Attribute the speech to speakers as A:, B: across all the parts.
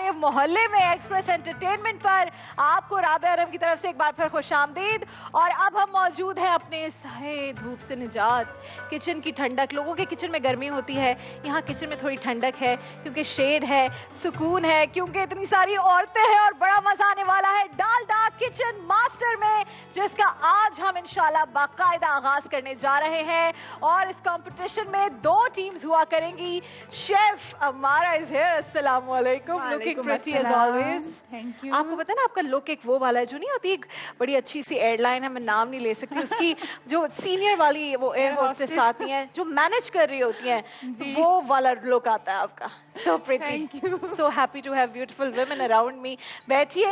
A: हमारे मोहल्ले में एक्सप्रेस एंटरटेनमेंट पर आपको राबिया अरम की तरफ से एक बार फिर खुशामदीद। और अब हम मौजूद हैं अपने सहे धूप से निजात, किचन की ठंडक। लोगों के किचन में गर्मी होती है, यहाँ किचन में थोड़ी ठंडक है क्योंकि शेड है, सुकून है, क्योंकि इतनी सारी औरतें हैं और बड़ा मजा आने वाला है डालडा किचन मास्टर में, जिसका आज हम इंशाल्लाह बाकायदा आगाज करने जा रहे हैं। और इस कंपटीशन में 2 टीम्स हुआ करेंगी। शेफ अमारा इज हियर, अस्सलाम वालेकुम, looking pretty as always.
B: Thank you.
A: आपको पता है ना, आपका लुक एक वो वाला है जो नहीं होती, एक बड़ी अच्छी सी एयरलाइन है, मैं नाम नहीं ले सकती उसकी, जो सीनियर वाली वो एयर होस्टेस आती हैं जो मैनेज कर रही होती हैं, वो वाला लुक आता है आपका। So pretty.
B: Thank you.
A: So happy to have beautiful women around me. बैठिए।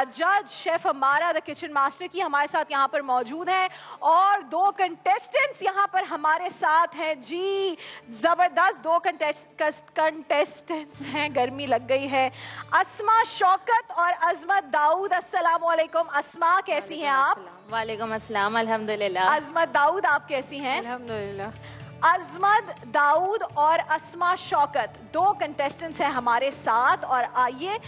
A: जज शेफ हमारा द किचन मास्टर की हमारे साथ यहाँ पर मौजूद हैं और 2 कंटेस्टेंट्स यहाँ पर हमारे साथ हैं जी। जबरदस्त 2 कंटेस्टेंट्स हैं, गर्मी लग गई है। अस्मा शौकत और अजमत दाऊद। अस्सलाम वालेकुम। अस्मा कैसी हैं आप?
C: वालेकुम अस्सलाम, अल्हम्दुलिल्लाह।
A: अजमत दाऊद आप कैसी हैं?
C: अल्हम्दुलिल्लाह।
A: अजमत दाऊद और अस्मा शौकत 2 कंटेस्टेंट्स हैं हमारे साथ। और आइए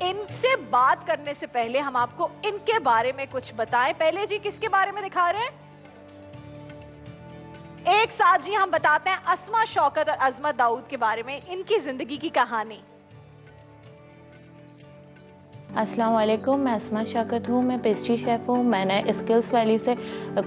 A: इनसे बात करने से पहले हम आपको इनके बारे में कुछ बताएं। पहले जी किसके बारे में दिखा रहे हैं? एक साथ जी हम बताते हैं अस्मा शौकत और अजमत दाऊद के बारे में, इनकी जिंदगी की कहानी।
C: अस्सलाम वालेकुम, मैं अस्मा शौकत हूँ, मैं पेस्ट्री शेफ़ हूँ। मैंने स्किल्स वैली से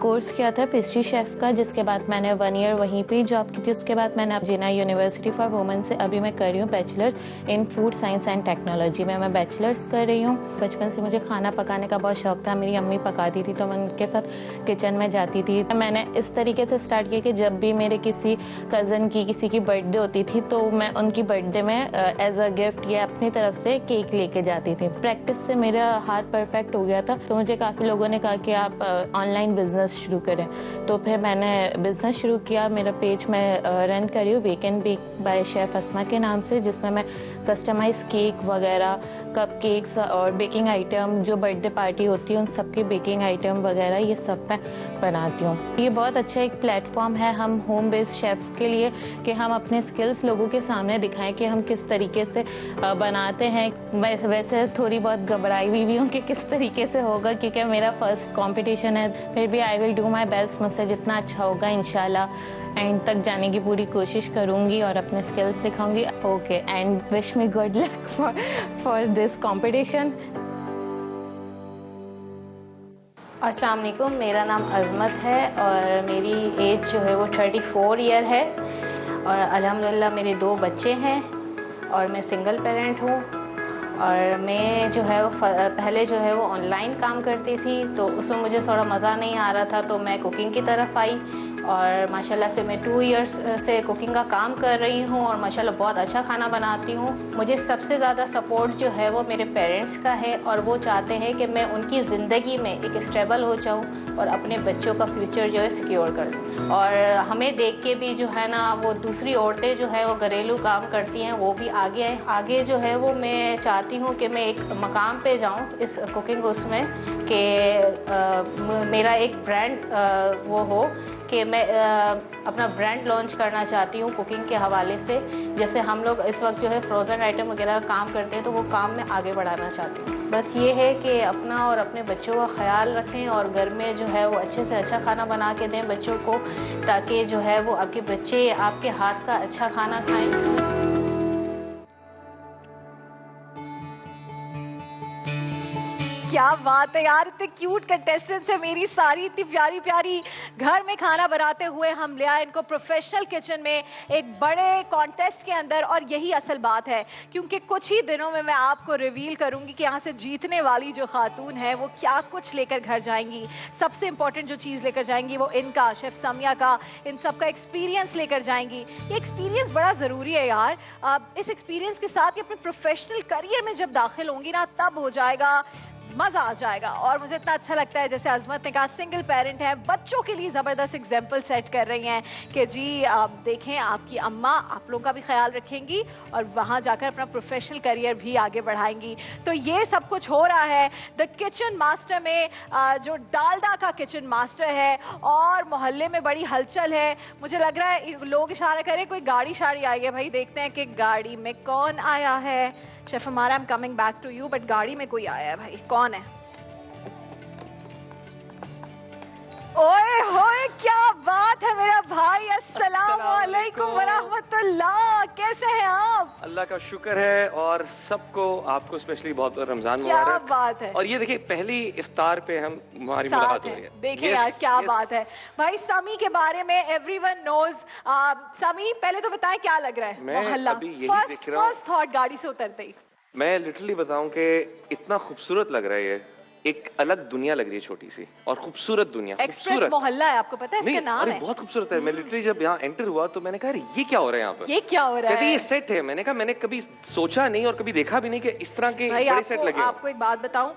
C: कोर्स किया था पेस्ट्री शेफ़ का, जिसके बाद मैंने 1 ईयर वहीं पे जॉब की थी। उसके बाद मैंने जिना यूनिवर्सिटी फॉर वुमेन से अभी मैं कर रही हूँ bachelors in food science and technology में, मैं बैचलर्स कर रही हूँ। बचपन से मुझे खाना पकाने का बहुत शौक था, मेरी अम्मी पकाती थी तो मैं उनके साथ किचन में जाती थी। मैंने इस तरीके से स्टार्ट किया कि जब भी मेरे किसी कज़न की किसी की बर्थडे होती थी तो मैं उनकी बर्थडे में एज अ गिफ्ट या अपनी तरफ से केक लेके जाती थी। प्रैक्टिस से मेरा हाथ परफेक्ट हो गया था, तो मुझे काफ़ी लोगों ने कहा कि आप ऑनलाइन बिजनेस शुरू करें। तो फिर मैंने बिजनेस शुरू किया। मेरा पेज मैं रन कर रही हूँ bake and bake by chef Asma के नाम से, जिसमें मैं कस्टमाइज केक वगैरह, कप केक्स और बेकिंग आइटम, जो बर्थडे पार्टी होती है उन सब की बेकिंग आइटम वगैरह ये सब मैं बनाती हूँ। ये बहुत अच्छा एक प्लेटफॉर्म है हम होम बेस्ड शेफ्स के लिए कि हम अपने स्किल्स लोगों के सामने दिखाएं कि हम किस तरीके से बनाते हैं। मैं वैसे थोड़ी बहुत घबराई हुई भी हूँ कि किस तरीके से होगा, क्योंकि मेरा फर्स्ट कंपटीशन है। फिर भी I will do my best, मुझसे जितना अच्छा होगा इंशाल्लाह एंड तक जाने की पूरी कोशिश करूँगी और अपने स्किल्स दिखाऊंगी। Okay, and wish me good luck for this competition. अस्सलाम वालेकुम, मेरा नाम अजमत है और मेरी एज जो है वो 34 ईयर है और अल्हम्दुलिल्लाह मेरे 2 बच्चे हैं और मैं सिंगल पेरेंट हूँ। और मैं जो है वो पहले जो है वो ऑनलाइन काम करती थी, तो उसमें मुझे थोड़ा मज़ा नहीं आ रहा था, तो मैं कुकिंग की तरफ आई और माशाल्लाह से मैं 2 इयर्स से कुकिंग का काम कर रही हूँ और माशाल्लाह बहुत अच्छा खाना बनाती हूँ। मुझे सबसे ज़्यादा सपोर्ट जो है वो मेरे पेरेंट्स का है और वो चाहते हैं कि मैं उनकी ज़िंदगी में एक स्टेबल हो जाऊँ और अपने बच्चों का फ्यूचर जो है सिक्योर कर लूँ। और हमें देख के भी जो है ना वो दूसरी औरतें जो है वो घरेलू काम करती हैं, वो भी आगे जो है वो मैं चाहती हूँ कि मैं एक मकाम पे जाऊँ इस कुकिंग उसमें कि मेरा एक ब्रांड वो हो कि मैं अपना ब्रांड लॉन्च करना चाहती हूँ कुकिंग के हवाले से। जैसे हम लोग इस वक्त जो है फ्रोज़न आइटम वगैरह का काम करते हैं, तो वो काम मैं आगे बढ़ाना चाहती हूँ। बस ये है कि अपना और अपने बच्चों का ख्याल रखें और घर में जो है वो अच्छे से अच्छा खाना बना के दें बच्चों को, ताकि जो है वो आपके बच्चे आपके हाथ का अच्छा खाना खाएँ।
A: क्या बात है यार, इतने क्यूट कंटेस्टेंट्स हैं मेरी सारी, इतनी प्यारी प्यारी घर में खाना बनाते हुए हम ले आए इनको प्रोफेशनल किचन में एक बड़े कॉन्टेस्ट के अंदर। और यही असल बात है, क्योंकि कुछ ही दिनों में मैं आपको रिवील करूंगी कि यहाँ से जीतने वाली जो खातून है वो क्या कुछ लेकर घर जाएंगी। सबसे इंपॉर्टेंट जो चीज़ लेकर जाएंगी वो इनका, शेफ सामिया का, इन सब का एक्सपीरियंस लेकर जाएंगी। ये एक्सपीरियंस बड़ा ज़रूरी है यार। इस एक्सपीरियंस के साथ ही अपने प्रोफेशनल करियर में जब दाखिल होंगी ना, तब हो जाएगा मजा आ जाएगा। और मुझे इतना अच्छा लगता है जैसे अजमत ने कहा सिंगल पेरेंट है, बच्चों के लिए जबरदस्त एग्जाम्पल सेट कर रही हैं कि जी आप देखें आपकी अम्मा आप लोगों का भी ख्याल रखेंगी और वहां जाकर अपना प्रोफेशनल करियर भी आगे बढ़ाएंगी। तो ये सब कुछ हो रहा है द किचन मास्टर में, जो डालडा का किचन मास्टर है, और मोहल्ले में बड़ी हलचल है। मुझे लग रहा है लोग इशारा करें कोई गाड़ी शाड़ी आई है। भाई देखते हैं कि गाड़ी में कौन आया है। शेफ हमारा, I am coming back to you, but गाड़ी में कोई आया है। भाई कौन है? ओए होए क्या बात है मेरा भाई। अस्सलाम वालेकुम वरहमतुल्लाह, कैसे हैं आप?
B: अल्लाह का शुक्र है और सबको, आपको स्पेशली बहुत रमजान
A: क्या
B: मुबारक।
A: बात है।
B: और ये देखिए पहली इफ्तार पे हमारी
A: साथ
B: मुलाकात हो
A: है।
B: रही है।
A: देखिए यार क्या बात है। भाई समी के बारे में एवरीवन नोज। समी पहले तो बताएं क्या लग रहा है
B: मैं
A: मोहल्ला?
B: अभी यही देख रहा हूं।
A: फर्स्ट थॉट गाड़ी से उतरते ही
B: मैं लिटरली बताऊं कि इतना खूबसूरत लग रहा है ये, एक अलग दुनिया लग रही है, छोटी सी और खूबसूरत दुनिया।
A: एक्सप्रेस मोहल्ला है, आपको पता है इसका नाम
B: अरे
A: है?
B: बहुत खूबसूरत है। मैं लिटरली जब यहाँ एंटर हुआ तो मैंने कहा अरे ये क्या हो रहा है यहाँ पर?
A: ये क्या हो रहा
B: कहते
A: है?
B: ये सेट है। मैंने कहा मैंने कभी सोचा नहीं और कभी देखा भी नहीं कि इस तरह के
A: भाई
B: बड़े सेट लगे हों।
A: आपको एक बात बताऊं,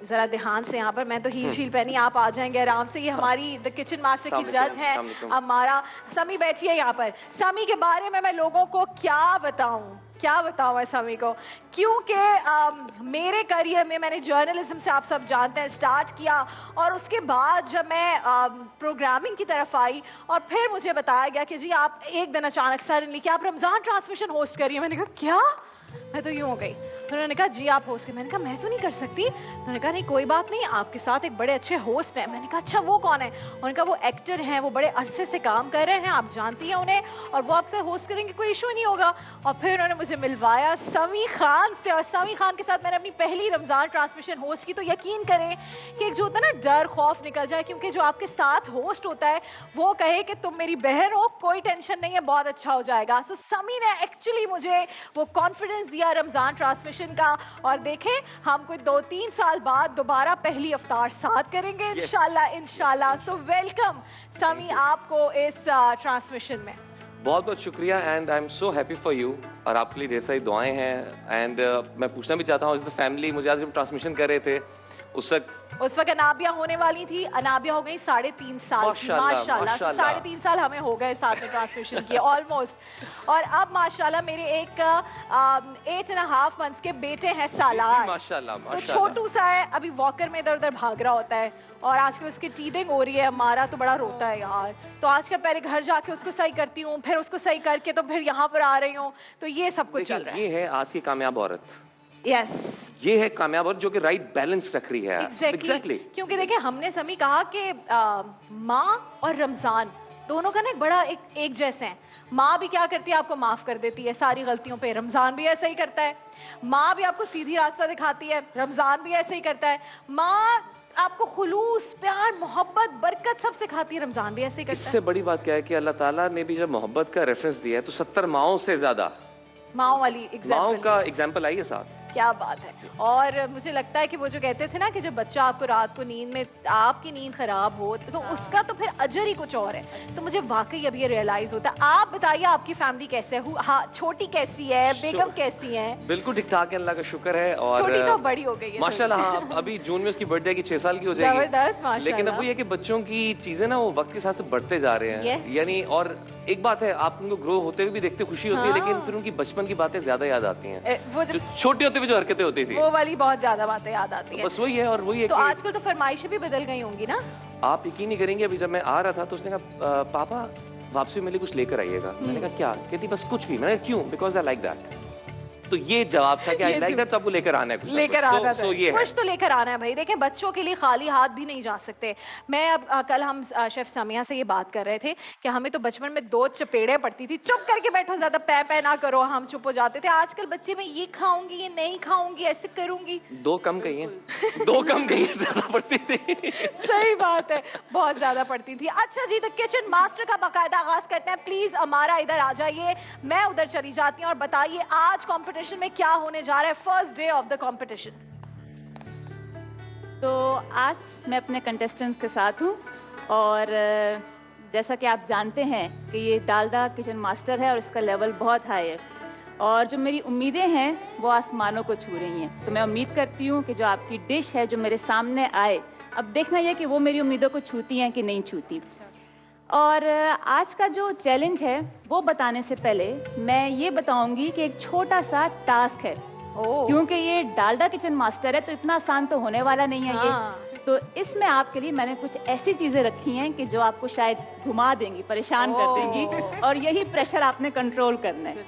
A: जरा ध्यान से यहाँ पर, मैं तो हील शील पहनी, आप आ जाएंगे आराम से। ये हमारी द किचन मास्टर की जज है हमारा समी, बैठी है यहाँ पर। समी के बारे में मैं लोगों को क्या बताऊं मैं समी को, क्योंकि मेरे करियर में मैंने जर्नलिज्म से, आप सब जानते हैं, स्टार्ट किया। और उसके बाद जब मैं प्रोग्रामिंग की तरफ आई और फिर मुझे बताया गया कि जी आप एक दिन अचानक सडनली कि आप रमजान ट्रांसमिशन होस्ट करिए। मैंने कहा क्या? मैं तो यूं हो गई। फिर उन्होंने कहा जी आप होस्ट करिए। मैंने कहा मैं तो नहीं कर सकती। उन्होंने कहा नहीं कोई बात नहीं, आपके साथ एक बड़े अच्छे होस्ट हैं। मैंने कहा अच्छा वो कौन है? उन्होंने कहा वो एक्टर हैं, वो बड़े अरसे से काम कर रहे हैं, आप जानती हैं उन्हें, और वो आपसे होस्ट करेंगे, कोई इशू नहीं होगा। और फिर उन्होंने मुझे मिलवाया समी खान से, और समी खान के साथ मैंने अपनी पहली रमजान ट्रांसमिशन होस्ट की। तो यकीन करें कि एक जो होता है ना डर खौफ निकल जाए, क्योंकि जो आपके साथ होस्ट होता है वो कहे कि तुम मेरी बहन हो, कोई टेंशन नहीं है, बहुत अच्छा हो जाएगा। सो समी ने एक्चुअली मुझे वो कॉन्फिडेंस दिया रमजान ट्रांसमिशन का। और देखें हम कोई 2-3 साल बाद दोबारा पहली अफ्तार साथ करेंगे इंशाल्लाह। सो वेलकम समी आपको इस ट्रांसमिशन में।
B: बहुत बहुत शुक्रिया and I am so happy for you. और आपके लिए ढेर सारी दुआएं हैं। एंड मैं पूछना भी चाहता हूँ, इस द फैमिली, मुझे आज जब ट्रांसमिशन कर रहे थे उस वक्त
A: अनाबिया होने वाली थी। अनाबिया हो गई 3.5 साल की, माशाल्लाह। 3.5 साल हमें हो गए साथ में ट्रांसमिशन किए ऑलमोस्ट। और अब माशाल्लाह मेरे एक 8.5 मंथ्स के बेटे हैं सालार,
B: माशाल्लाह।
A: तो छोटू सा है, अभी वॉकर में इधर उधर भाग रहा होता है। और आजकल उसकी टीदिंग हो रही है, हमारा तो बड़ा रोता है यार। तो आजकल पहले घर जाके उसको सही करती हूँ, फिर उसको सही करके तो फिर यहाँ पर आ रही हूँ। तो ये सब कुछ चल रहा है।
B: ये है आज की कामयाब औरत।
A: यस,
B: ये है कामयाब औरत जो कि राइट बैलेंस रख रही है।
A: एग्जैक्टली। क्योंकि देखिए हमने समी कहा कि माँ और रमजान दोनों का ना बड़ा एक जैसे हैं। माँ भी क्या करती है, आपको माफ कर देती है सारी गलतियों पे, रमजान भी ऐसा ही करता है। माँ भी आपको सीधी रास्ता दिखाती है, रमजान भी ऐसे ही करता है। माँ आपको खुलूस, प्यार, मोहब्बत, बरकत सब सिखाती है, रमजान भी ऐसे ही करता है।
B: इससे बड़ी बात क्या है कि अल्लाह ताला ने भी जब मोहब्बत का रेफरेंस दिया है तो 70 माओं से ज्यादा
A: माओ वाली
B: माओं का एग्जाम्पल आई है साथ।
A: क्या बात है। और मुझे लगता है कि वो जो कहते थे ना कि जब बच्चा आपको रात को नींद में, आपकी नींद खराब हो तो उसका तो फिर अजर ही कुछ और है। तो मुझे वाकई अब ये रियलाइज होता है। आप बताइए आपकी फैमिली कैसे है? हाँ, छोटी कैसी है, बेगम कैसी है?
B: बिल्कुल ठीक ठाक है, अल्लाह का शुक्र है। और
A: छोटी तो बड़ी हो गई है
B: माशाल्लाह। हाँ, अभी जून में उसकी बर्थडे की 6 साल की हो जाएगी।
A: जबरदस्त माशाल्लाह।
B: लेकिन अब वो ये कि बच्चों की चीजें ना वो वक्त के साथ बढ़ते जा रहे हैं। यानी और एक बात है, आप उनको ग्रो होते हुए भी देखते खुशी होती है, लेकिन फिर उनकी बचपन की बातें ज्यादा याद आती हैं। वो छोटे होते हुए जो हरकतें होती थी,
A: वो वाली बहुत ज्यादा बातें याद आती हैं।
B: बस वही है। और वही है
A: तो आजकल तो फरमाइशें भी बदल गई होंगी ना?
B: आप यकीन नहीं करेंगे, अभी जब मैं आ रहा था तो उसने कहा पापा वापसी में कुछ लेकर आइएगा। मैंने कहा क्या? कहती बस कुछ भी। मैंने कहा क्यों? Because I like that. तो ये जवाब था कि आई लाइक दैट, तो आपको लेकर आना है कुछ,
A: लेकर आना
B: है। ये
A: कुछ तो लेकर आना है भाई। देखें बच्चों के लिए खाली हाथ भी नहीं जा सकते। मैं अब कल हम शेफ सामिया से ये बात कर रहे थे कि हमें तो बचपन में 2 चपेड़े पड़ती थी, चुप करके बैठो, ज्यादा पै ना करो, हम चुप हो जाते थे। आजकल बच्चे में ये खाऊंगी, ये नहीं खाऊंगी, ऐसे करूंगी।
B: 2 कम गई हैं, 2 कम गई हैं, ज्यादा पड़ती थी।
A: सही बात है, बहुत ज्यादा पड़ती थी। अच्छा जी, तो किचन मास्टर का बाकायदा आगाज करते हैं। प्लीज हमारा इधर आ जाइए, मैं उधर चली जाती हूँ। और बताइए आज कॉम्पिटिशन में क्या होने जा रहा है, first day of the competition.
D: तो आज मैं अपने कंटेस्टेंट्स के साथ हूँ और जैसा कि आप जानते हैं कि ये डालडा किचन मास्टर है और इसका लेवल बहुत हाई है। और जो मेरी उम्मीदें हैं वो आसमानों को छू रही हैं। तो मैं उम्मीद करती हूँ कि जो आपकी डिश है जो मेरे सामने आए, अब देखना यह कि वो मेरी उम्मीदों को छूती हैं कि नहीं छूती। और आज का जो चैलेंज है वो बताने से पहले मैं ये बताऊंगी कि एक छोटा सा टास्क है, क्योंकि ये डालडा किचन मास्टर है तो इतना आसान तो होने वाला नहीं है ये। तो इसमें आपके लिए मैंने कुछ ऐसी चीजें रखी हैं कि जो आपको शायद घुमा देंगी, परेशान कर देंगी, और यही प्रेशर आपने कंट्रोल करना है।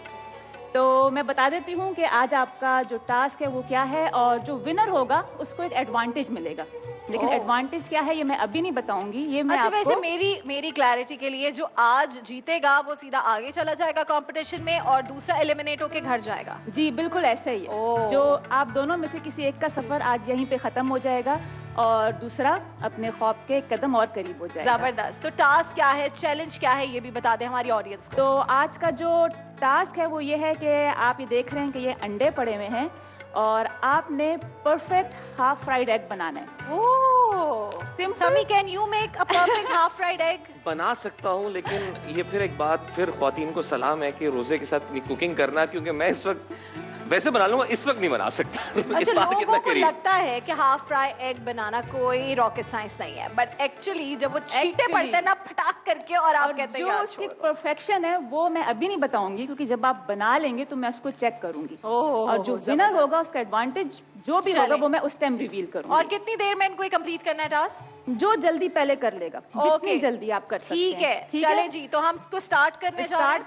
D: तो मैं बता देती हूँ कि आज आपका जो टास्क है वो क्या है, और जो विनर होगा उसको एक एडवांटेज मिलेगा। लेकिन एडवांटेज क्या है ये मैं अभी नहीं बताऊंगी, ये मैं आपको...
A: वैसे मेरी क्लैरिटी के लिए, जो आज जीतेगा वो सीधा आगे चला जाएगा कंपटीशन में और दूसरा एलिमिनेट होके घर जाएगा।
D: जी बिल्कुल ऐसा ही है। जो आप दोनों में से किसी एक का सफर आज यहीं पे खत्म हो जाएगा और दूसरा अपने ख्वाब के एक कदम और करीब हो जाएगा।
A: जबरदस्त। तो टास्क क्या है, चैलेंज क्या है, ये भी बता दें हमारी ऑडियंस को।
D: तो आज का जो टास्क है वो ये है कि आप ये देख रहे हैं कि ये अंडे पड़े हुए हैं और आपने परफेक्ट हाफ फ्राइड एग बनाना है।
A: समी, can you make a perfect half fried egg?
B: बना सकता हूँ, लेकिन ये फिर एक बात, फिर ख्वातीन को सलाम है कि रोजे के साथ कुकिंग करना, क्योंकि मैं इस वक्त वैसे बना लूंगा, इस वक्त नहीं बना सकता।
A: अच्छा, लोगों को लगता है कि हाफ फ्राई एग बनाना कोई रॉकेट साइंस नहीं है, बट एक्चुअली जब वो छींटे पड़ते हैं ना फटाक करके, और आप कहते हैं
D: जो उसकी परफेक्शन है वो मैं अभी नहीं बताऊंगी, क्योंकि जब आप बना लेंगे तो मैं उसको चेक करूंगी, और जो विनर होगा उसका एडवांटेज जो भी होगा वो मैं उस टाइम रिवील करूंगी।
A: और कितनी देर में इनको कंप्लीट करना है टास्क?
D: जो जल्दी पहले कर लेगा, जितनी जल्दी आप कर सकते हैं।
A: ठीक है, चलें जी, तो हम इसको स्टार्ट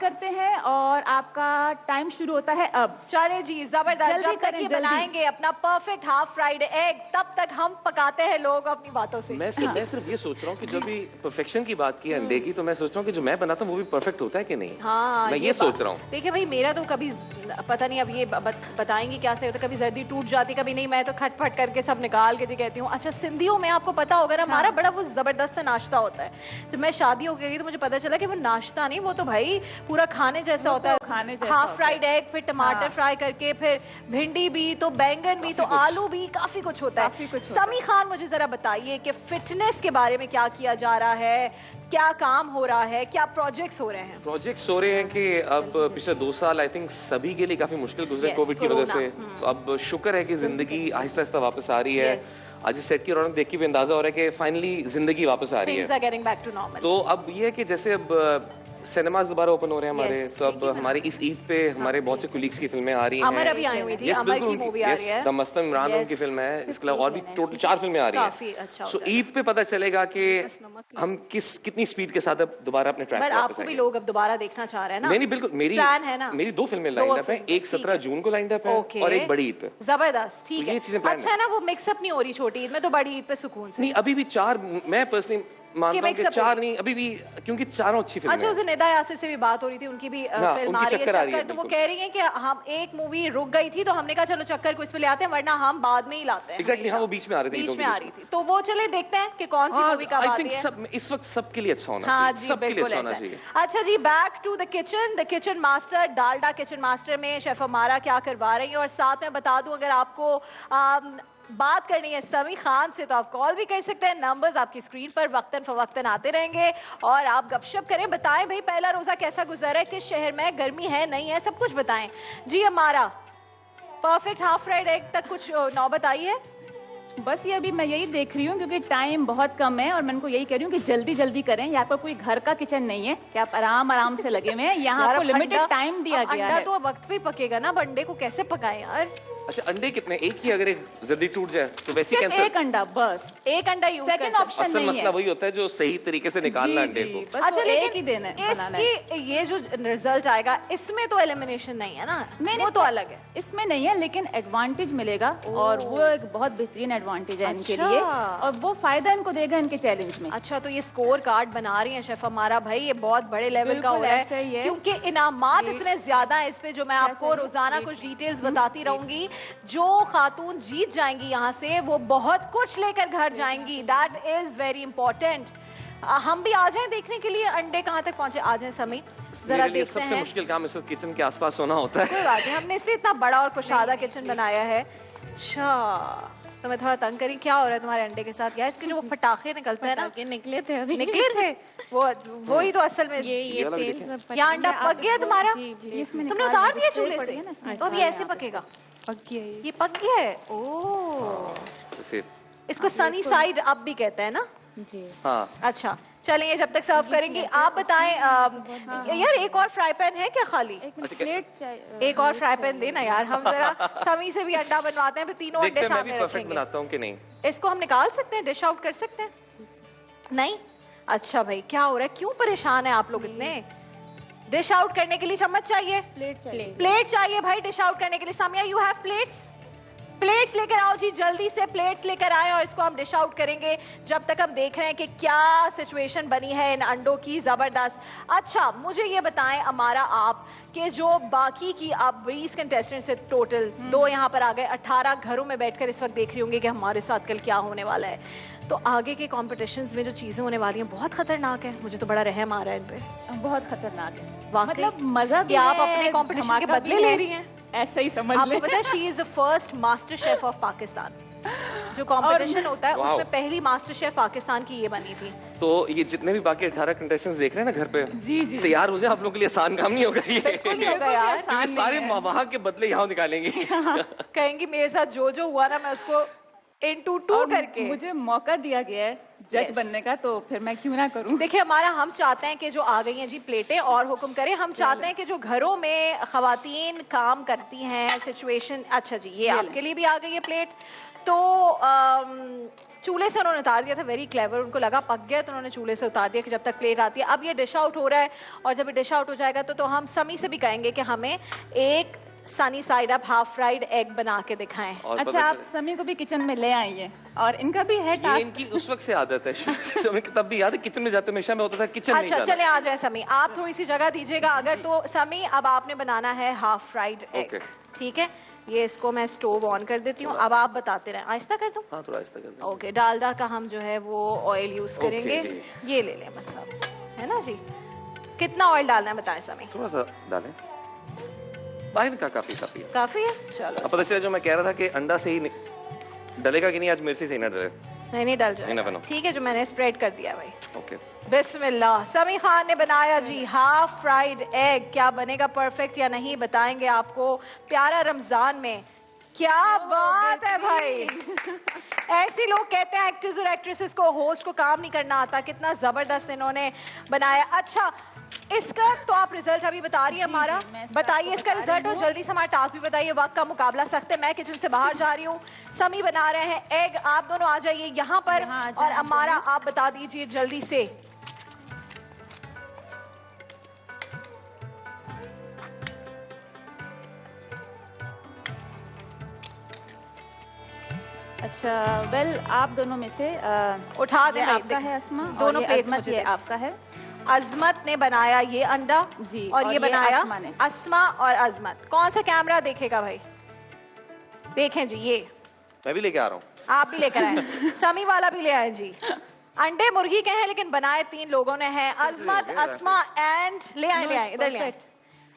D: करते हैं और आपका टाइम शुरू होता है अब।
A: चलें जी, जबरदस्त। जब तक ये बनाएंगे अपना परफेक्ट हाफ फ्राइड एग, तब तक हम पकाते हैं लोग अपनी बातों से।
B: मैं सिर्फ ये सोच रहा हूँ कि जब भी परफेक्शन की बात की अंडे की, तो मैं सोच रहा हूँ कि जो मैं बनाता हूँ वो भी परफेक्ट होता है कि नहीं।
A: हाँ,
B: मैं ये सोच रहा हूँ।
A: देखिए भाई, मेरा तो कभी पता नहीं, अब ये बताएंगे क्या से होता है, कभी जर्दी टूट जाती, कभी नहीं। मैं तो खटफट करके सब निकाल के जी कहती हूँ। अच्छा, सिंधियों में आपको पता होगा ना, हमारा बड़ा वो जबरदस्त नाश्ता होता है। जब मैं शादी हो गई तो मुझे पता चला कि वो नाश्ता नहीं, वो तो भाई पूरा खाने जैसा होता है। हाफ फ्राइड एग, फिर टमाटर फ्राई करके, फिर भिंडी भी, तो बैंगन भी, तो आलू भी, काफी कुछ होता है। समी खान, मुझे जरा बताइए कि फिटनेस के बारे में क्या किया जा रहा है, क्या काम हो रहा है, क्या प्रोजेक्ट्स हो रहे हैं?
B: प्रोजेक्ट्स हो रहे हैं कि अब पिछले 2 साल आई थिंक सभी के लिए काफी मुश्किल गुजरे कोविड की वजह से। तो अब शुक्र है कि जिंदगी आहिस्ता आहिस्ता वापस आ रही है। आज इस सेट की रौनक देख के भी अंदाजा हो रहा है कि फाइनली जिंदगी वापस आ रही है। तो अब ये है कि जैसे अब सिनेमाज दोबारा ओपन हो रहे हैं हमारे, तो अब हमारे इस ईद पे हमारे बहुत से कुलीग्स की फिल्में आ रही हैं।
A: अमर अभी आई हुई थी, अमर की मूवी आ रही है,
B: दमस्तम इमरान उनकी फिल्म है। इसके अलावा और भी टोटल 4 फिल्में आ रही हैं।
A: काफी अच्छा।
B: सो ईद पे पता चलेगा कि हम कितनी स्पीड के साथ अब दोबारा अपने ट्रैक पे वापस
A: आपको भी लोग अब दोबारा देखना चाह रहे हैं ना?
B: नहीं, बिल्कुल।
A: प्लान है ना?
B: मेरी 2 फिल्में लाइन अप है, एक 17 जून को लाइन अप है और एक बड़ी ईद पे।
A: जबरदस्त, ठीक है। अच्छा ना, वो मिक्सअप नहीं हो रही छोटी ईद में, तो बड़ी ईद पे सुकून से।
B: नहीं, अभी भी 4 मैं पर्सनली मानता हूं कि 4 नहीं, अभी भी, क्योंकि चारों अच्छी फिल्में हैं।
A: अच्छा, उस दिन निदा यासिर से भी बात हो रही थी, उनकी भी फिल्म आ रही है चक्कर, तो वो कह रही हैं कि हम एक मूवी रुक गई थी तो हमने कहा चलो चक्कर को इसमें ले आते हैं, वरना हम बाद में ही लाते हैं।
B: एग्जैक्टली, हाँ, वो बीच में आ रही थी,
A: तो वो चले देखते हैं कि कौन सी मूवी का बात है।
B: इस वक्त सबके लिए अच्छा होना
A: चाहिए।
B: हाँ जी, बिल्कुल ऐसा है।
A: अच्छा जी, back to the kitchen master, Dalda kitchen master में शेफ अमारा क्या करवा रही है। और साथ में बता दूं, अगर आपको बात करनी है समी खान से तो आप कॉल भी कर सकते हैं। नंबर्स आपकी स्क्रीन पर वक्तन फवक्तन आते रहेंगे और आप गपशप करें। बताएं भाई, पहला रोजा कैसा गुजरा है, किस शहर में, गर्मी है नहीं है, सब कुछ बताएं जी। हमारा परफेक्ट हाफ फ्राइड एग तक कुछ नौबत आई है?
D: बस ये अभी मैं यही देख रही हूँ, क्योंकि टाइम बहुत कम है और मैं उनको यही कह रही हूँ कि जल्दी जल्दी करें। यहाँ पर कोई घर का किचन नहीं है कि आप आराम से लगे हुए हैं। यहाँ आपको लिमिटेड टाइम दिया गया है।
A: अंडा तो वक्त पे पकेगा ना, अंडे को कैसे पकाएं यार?
B: अच्छा, अंडे कितने? एक ही, अगर एक जल्दी टूट जाए तो वैसे कैंसिल।
D: एक अंडा बस,
A: एक अंडा यूज कर
D: सेकंड ऑप्शन नहीं है।
B: मसला वही होता है जो सही तरीके से निकालना अंडे को।
A: अच्छा, लेकिन ही देना है, इसकी ये जो रिजल्ट आएगा इसमें तो एलिमिनेशन नहीं है ना? नहीं, वो तो अलग है,
D: इसमें नहीं है, लेकिन एडवांटेज मिलेगा और वो एक बहुत बेहतरीन एडवांटेज है इनके लिए और वो फायदा इनको देगा इनके चैलेंज में।
A: अच्छा, तो ये स्कोर कार्ड बना रही है शेफ हमारा भाई, ये बहुत बड़े लेवल का हो रहा है, क्योंकि इनामात इतने ज्यादा है इस पे, जो मैं आपको रोजाना कुछ डिटेल्स बताती रहूंगी। जो खातून जीत जाएंगी यहाँ से, वो बहुत कुछ लेकर घर जाएंगी। That is very important. हम भी आ जाएं देखने के लिए अंडे कहाँ तक पहुंचे। आ जाएं समी, जरा देखते हैं।
B: सबसे मुश्किल काम इस किचन के आसपास होना होता है।
A: कोई बात नहीं, हमने इसलिए इतना बड़ा और कुशादा किचन बनाया है। अच्छा, तो मैं थोड़ा तंग करी, क्या हो रहा है तुम्हारे अंडे के साथ? गैस के जो वो फटाखे निकलते हैं ना,
C: पटाखे निकले थे अभी।
A: निकले थे वो ही तो असल में।
C: ये तेल सब
A: यहाँ अंडा पक गया तुम्हारा?
D: इसमें
A: तुमने उतार दिया चूल्हे से? तो अभी ऐसे पकेगा?
C: पक गया
A: ये पक गया है। ओह,
B: जैसे
A: इसको सनी साइड अप भी कहते हैं ना?
C: जी।
B: हाँ
A: अच्छा चलिए, जब तक सर्व करेंगी आप बताएं। यार एक और फ्राई पैन है क्या खाली?
D: प्लेट चाहिए।
A: एक और फ्राई पैन देना यार, हम जरा समी से भी अंडा बनवाते हैं, फिर तीनों
B: देखते
A: अंडे
B: हैं मैं भी
A: सामने
B: परफेक्ट
A: रखेंगे।
B: बनाता हूँ कि नहीं।
A: इसको हम निकाल सकते हैं, डिश आउट कर सकते हैं? नहीं? अच्छा भाई, क्या हो रहा है, क्यों परेशान है आप लोग इतने? डिश आउट करने के लिए चम्मच चाहिए, प्लेट चाहिए भाई डिश आउट करने के लिए। Samia, you have plates? Plates लेकर आओ जी, जल्दी से प्लेट्स लेकर आए और इसको हम डिश आउट करेंगे जब तक हम देख रहे हैं कि क्या सिचुएशन बनी है इन अंडों की। जबरदस्त। अच्छा मुझे ये बताएं अमारा आप कि जो बाकी की आप 20 कंटेस्टेंट से टोटल 2 यहाँ पर आ गए, 18 घरों में बैठकर इस वक्त देख रही होंगे कि हमारे साथ कल क्या होने वाला है। तो आगे के कॉम्पिटिशन्स में जो चीजें होने वाली हैं बहुत खतरनाक है। मुझे तो बड़ा रहम आ रहा है इन पे,
D: बहुत खतरनाक है।
A: वाकई।
D: मतलब मजा भी
A: आप
D: है,
A: अपने कंपटीशन के
D: धमाका
A: बदले
D: भी
A: ले
D: है।
A: रही हैं।
D: ऐसा ही समझ
A: आपको
D: ले।
A: पता है she is the first master chef of Pakistan. जो कंपटीशन होता है
B: Wow.
A: उसमें पहली मास्टर शेफ पाकिस्तान की ये बनी थी।
B: तो ये जितने भी बाकी 18 कंटेस्टेंट्स देख रहे हैं ना घर पे,
D: जी जी
B: तैयार हो जाए, आप लोग के लिए आसान काम नहीं होगा ये।
A: बिल्कुल नहीं होगा यार।
B: क्योंकि सारे वहाँ के बदले यहाँ निकालेंगे।
A: कहेंगी मेरे साथ जो हुआ ना मैं उसको into 2
D: और
A: करके।
D: मुझे मौका दिया गया है जज
A: Yes.
D: बनने का, तो फिर मैं क्यों ना करूं।
A: देखिए हमारा, हम चाहते हैं कि जो आ गई हैं जी प्लेटें और हुक्म करें। हम चाहते हैं कि जो घरों में खवातीन काम करती हैं सिचुएशन। अच्छा जी, ये आपके लिए भी आ गई है प्लेट। तो चूल्हे से उन्होंने उतार दिया था, वेरी क्लेवर। उनको लगा पक गया तो उन्होंने चूल्हे से उतार दिया कि जब तक प्लेट आती है। अब ये डिश आउट हो रहा है और जब ये डिश आउट हो जाएगा तो हम समी से भी कहेंगे कि हमें एक sunny side up half fried egg बना के दिखाएं।
B: और
D: अच्छा, आप समी को भी किचन में ले आइए, और इनका भी है
B: ये
D: टास्क।
B: इनकी उस वक्त से आदत है। समय तब भी याद है किचन में जाते हमेशा में होता था किचन नहीं
A: अच्छा
B: जाना।
A: चले आ जाए समी, आप थोड़ी सी जगह दीजिएगा अगर। तो समी अब आपने बनाना है हाफ फ्राइड एग,
B: Okay.
A: ठीक है? ये इसको मैं स्टोव ऑन कर देती हूँ। अब आप बताते रहें। आहिस्ता कर दूं?
B: हाँ थोड़ा आहिस्ता कर दें।
A: ओके, डालडा का हम जो है वो ऑयल यूज करेंगे।
B: जी।
A: ये ले लें बस अब, है ना जी? कितना ऑयल डालना है बताएं समी?
B: थोड़ा सा डालें, बाहर का काफी है।
A: काफी है? चलो।
B: अब पता चला जो मैं कह रहा था कि अंडा से ही डलेगा कि नहीं, आज मिर्ची से ही ना डले।
A: नहीं डल
B: नहीं ना
A: जाए,
B: बनो।
A: ठीक है, जो मैंने स्प्रेड कर दिया भाई।
B: ओके
A: बिस्मिल्लाह। समी खान ने बनाया जी हाफ फ्राइड एग। क्या बनेगा परफेक्ट या नहीं बताएंगे आपको प्यारा रमजान में। क्या बात है भाई। ऐसे लोग कहते हैं एक्टर्स और एक्ट्रेसेस को, होस्ट को काम नहीं करना आता। कितना जबरदस्त इन्होंने बनाया। अच्छा, इसका तो आप रिजल्ट अभी बता रही है हमारा, बताइए इसका रिजल्ट और जल्दी से हमारा टास्क भी बताइए। वक्त का मुकाबला सख्त है, मैं किचन से बाहर जा रही हूँ, समी बना रहे हैं एग। आप दोनों आ जाइए यहाँ पर और हमारा आप बता दीजिए जल्दी से।
D: अच्छा वेल, आप दोनों में से
A: उठा दें
D: ये
A: भाई,
D: आपका है अस्मा,
A: दोनों
D: और ये
A: प्लेट्स
D: अजमत,
A: मुझे
D: ये
A: दें।
D: आपका है।
A: अजमत ने बनाया ये अंडा
D: जी,
A: और
D: और
A: ये
D: ये
A: बनाया
D: अस्मा ने।
A: अस्मा और अजमत। कौन सा कैमरा देखेगा भाई? देखें जी, ये
B: मैं भी लेके आ रहा हूँ।
A: आप भी लेकर आए, समी वाला भी ले आए जी। अंडे मुर्गी के हैं लेकिन बनाए 3 लोगों ने हैं, अजमत, अस्मा एंड ले आए इधर ले आए,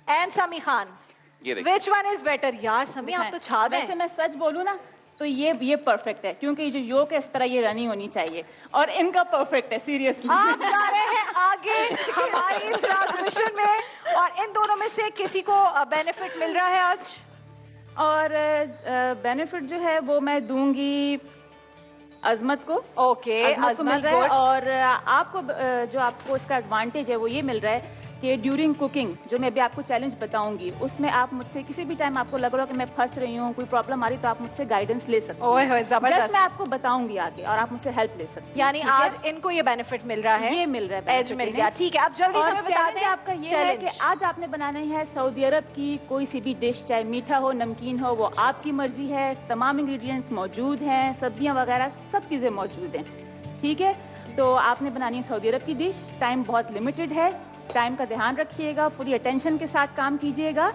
A: एंड समी खान।
B: ये देखिए।
A: Which one is better? यार समी आप तो छा गए।
D: वैसे मैं सच बोलूं ना तो ये परफेक्ट है, क्योंकि जो योग है इस तरह ये रनिंग होनी चाहिए, और इनका परफेक्ट है सीरियसली।
A: आप जा रहे हैं आगे हमारी इस ट्रांसमिशन में और इन दोनों में से किसी को बेनिफिट मिल रहा है आज?
D: और बेनिफिट जो है वो मैं दूंगी अजमत को।
A: ओके,
D: अजमत को मिल
A: अजमत
D: रहा है।
A: गुड।
D: और आपको जो आपको इसका एडवांटेज है वो ये मिल रहा है कि ड्यूरिंग कुकिंग जो मैं अभी आपको चैलेंज बताऊंगी, उसमें आप मुझसे किसी भी टाइम आपको लग रहा हो कि मैं फंस रही हूँ, कोई प्रॉब्लम आ रही, तो आप मुझसे गाइडेंस ले सकते
A: ओए होए, जबरदस्त।
D: जस्ट मैं आपको बताऊंगी आगे और आप मुझसे हेल्प ले सकते हैं।
A: यानी
D: ठीक है?
A: आज इनको ये बेनिफिट मिल रहा है,
D: ये मिल रहा है,
A: एज
D: benefit
A: मिल
D: इन्हें।
A: गया। ठीक है, अब जल्दी से
D: और
A: हमें बता
D: challenge
A: दें
D: आपका ये है कि आज आपने बनाना है सऊदी अरब की कोई सी भी डिश, चाहे मीठा हो नमकीन हो, वो आपकी मर्जी है। तमाम इंग्रेडिएंट्स मौजूद हैं, सब्जियां वगैरह सब चीजें मौजूद हैं, ठीक है? तो आपने बनानी है सऊदी अरब की डिश। टाइम बहुत लिमिटेड है, टाइम का ध्यान रखिएगा, पूरी अटेंशन के साथ काम कीजिएगा।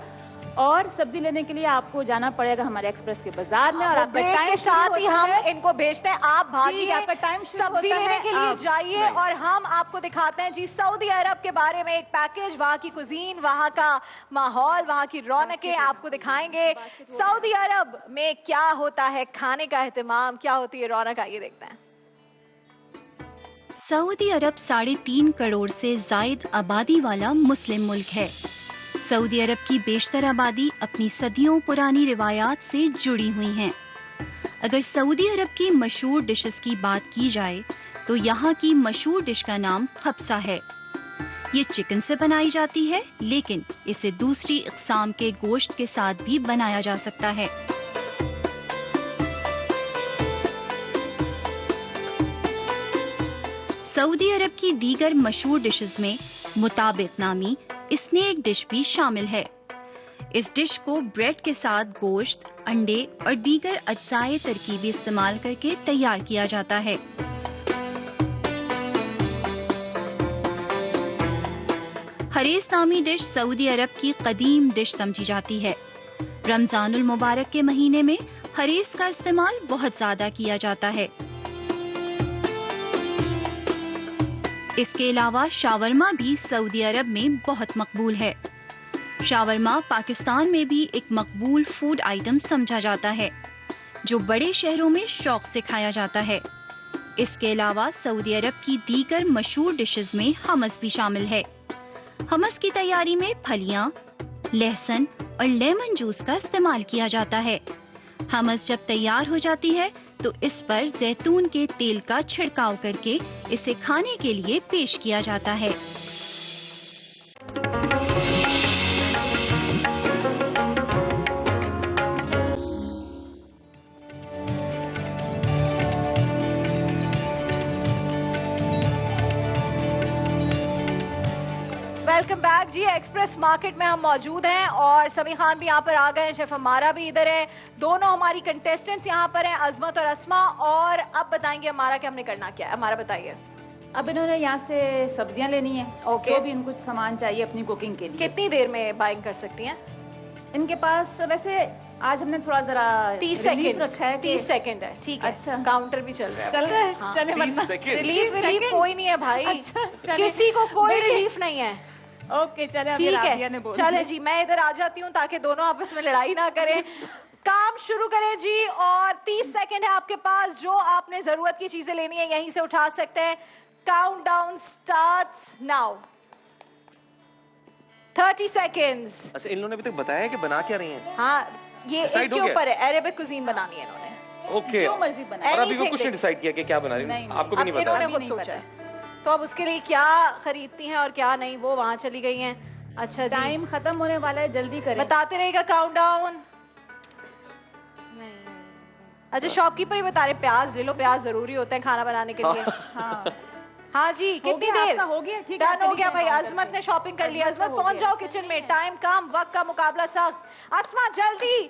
D: और सब्जी लेने के लिए आपको जाना पड़ेगा हमारे एक्सप्रेस के बाजार में, और आपका
A: ब्रेक
D: टाइम
A: के साथ ही हम इनको भेजते हैं। आप भागिए,
D: आपका टाइम
A: सब्जी लेने के लिए जाइए और हम आपको दिखाते हैं जी सऊदी अरब के बारे में एक पैकेज, वहाँ की कुजीन, वहाँ का माहौल, वहाँ की रौनकें आपको दिखाएंगे। सऊदी अरब में क्या होता है, खाने का एहतमाम, क्या होती है रौनक, आइए देखते हैं।
E: सऊदी अरब 3.5 करोड़ से जायद आबादी वाला मुस्लिम मुल्क है। सऊदी अरब की बेशतर आबादी अपनी सदियों पुरानी रिवायात से जुड़ी हुई हैं। अगर सऊदी अरब की मशहूर डिशेस की बात की जाए तो यहाँ की मशहूर डिश का नाम खब्सा है। ये चिकन से बनाई जाती है, लेकिन इसे दूसरी इक़साम के गोश्त के साथ भी बनाया जा सकता है। सऊदी अरब की दीगर मशहूर डिशेस में मुताबिक नामी स्नैक डिश भी शामिल है। इस डिश को ब्रेड के साथ गोश्त, अंडे और दीगर अज्जाए तरकीबी इस्तेमाल करके तैयार किया जाता है। हरीस नामी डिश सऊदी अरब की कदीम डिश समझी जाती है। रमजानुल मुबारक के महीने में हरीस का इस्तेमाल बहुत ज्यादा किया जाता है। इसके अलावा शावरमा भी सऊदी अरब में बहुत मकबूल है। शावरमा पाकिस्तान में भी एक मकबूल फूड आइटम समझा जाता है, जो बड़े शहरों में शौक से खाया जाता है। इसके अलावा सऊदी अरब की दीगर मशहूर डिशेस में हमस भी शामिल है। हमस की तैयारी में फलियां, लहसुन और लेमन जूस का इस्तेमाल किया जाता है। हमस जब तैयार हो जाती है तो इस पर जैतून के तेल का छिड़काव करके इसे खाने के लिए पेश किया जाता है।
A: वेलकम बैक जी। एक्सप्रेस मार्केट में हम मौजूद हैं और समी खान भी यहाँ पर आ गए हैं, शेफ हमारा भी इधर है, दोनों हमारी कंटेस्टेंट्स यहाँ पर हैं, अजमत और अस्मा। और अब बताएंगे हमारा कि हमने करना क्या है। हमारा बताइए।
D: अब इन्होंने यहाँ से सब्जियाँ लेनी है,
A: ओके।
D: जो भी इनको सामान चाहिए अपनी कुकिंग के लिए।
A: कितनी देर में बाइंग कर सकती हैं?
D: इनके पास वैसे आज हमने थोड़ा जरा
A: 30
D: रिलीफ
A: सेकंड
D: रखा है।
A: 30 सेकंड है, ठीक है।
D: अच्छा।
A: काउंटर भी चल रहा है।
D: चल रहा है,
A: हाँ।
D: चले
B: 30 सेकंड।
A: रिलीफ रिलीफ कोई नहीं है भाई।
D: अच्छा, चले।
A: किसी को कोई रिलीफ नहीं है।
D: ओके चले, अभी
A: ठीक
D: राबिया ने
A: है,
D: बोल
A: चले
D: दिया।
A: जी, मैं इधर आ जाती हूँ ताकि दोनों आपस में लड़ाई ना करें। काम शुरू करें जी। और 30 सेकंड है आपके पास, जो आपने जरूरत की चीजें लेनी है यहीं से उठा सकते हैं। Countdown starts now. 30 सेकंड्स।
B: अच्छा, इन लोगों ने अभी तक बताया है कि बना क्या रही हैं?
A: हाँ, ये
B: Decide
A: इनके
B: हो गया?
A: ऊपर है, अरेबिक कुजीन बनानी है इन्होंने।
B: ओके।
D: जो मर्जी बनाए।
B: और अभी वो
A: Anything
B: कुछ नहीं डिसाइड किया कि क्या बना रही
D: नहीं,
B: हैं?
D: नहीं।
B: आपको भी
A: अब
B: नहीं
A: इन्होंने
B: पता?
A: खुद
D: नहीं
A: सोचा
D: पता।
A: है, तो अब उसके लिए क्या खरीदती हैं और क्या नहीं, वो वहां चली गई हैं। अच्छा जी,
D: टाइम खत्म होने वाला है, जल्दी करें।
A: बताते रहेगा काउंटडाउन। अच्छा, शॉपकीपर ही बता रहे प्याज ले लो, प्याज जरूरी होता है खाना बनाने के लिए।
D: हाँ
A: हाँ जी, कितनी
D: गया
A: देर?
D: आपका, हो गया, ठीक है,
A: डन हो
D: चलिए
A: गया भाई।
D: काउंटर
A: अजमत
D: पे।
A: ने शॉपिंग कर लिया।
D: अजमत का
A: अजमत
D: हो
A: पहुंच
D: गया।
A: जाओ किचन में, टाइम कम, वक्त का मुकाबला सख्त। अस्मा जल्दी।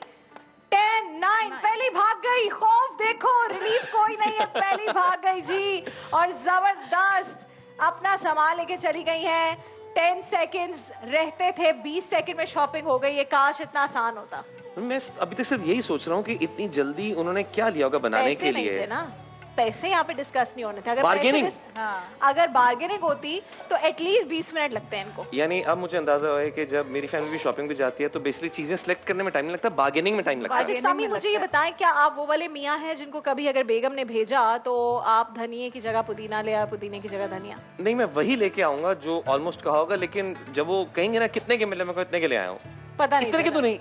A: 10 9 पहली भाग गई। खौफ देखो, रिलीफ कोई नहीं है, पहली भाग गई जी। और जबरदस्त अपना सामान लेके चली गई है। 10 सेकंड्स रहते थे, 20 सेकंड में शॉपिंग हो गई है। काश इतना आसान होता।
B: मैं अभी तक सिर्फ यही सोच रहा हूँ कि इतनी जल्दी उन्होंने क्या लिया होगा बनाने
A: पैसे
B: के
A: नहीं थे
B: लिए।
A: ना, पैसे यहाँ पे डिस्कस नहीं होने थे। अगर
B: Bargaining?
A: अगर बार्गेनिंग होती तो एटलीस्ट 20 मिनट लगते हैं इनको।
B: यानी अब मुझे अंदाजा हुआ है कि जब मेरी फैमिली भी शॉपिंग पे जाती है तो बेसिकली चीजें सिलेक्ट करने में टाइम नहीं लगता, बार्गेनिंग में टाइम लगता है।
A: अच्छा सामी, मुझे ये बताएं, क्या आप वो वाले मियाँ हैं जिनको कभी अगर बेगम ने भेजा तो आप धनिये की जगह पुदीना ले आए, पुदीने की जगह धनिया?
B: नहीं, मैं वही लेके आऊंगा जो ऑलमोस्ट कहा होगा, लेकिन जब वो कहेंगे ना कितने के मिले, मैं कहूँ इतने के ले आया हूँ।
A: पता नहीं
B: इतने के तो नहीं,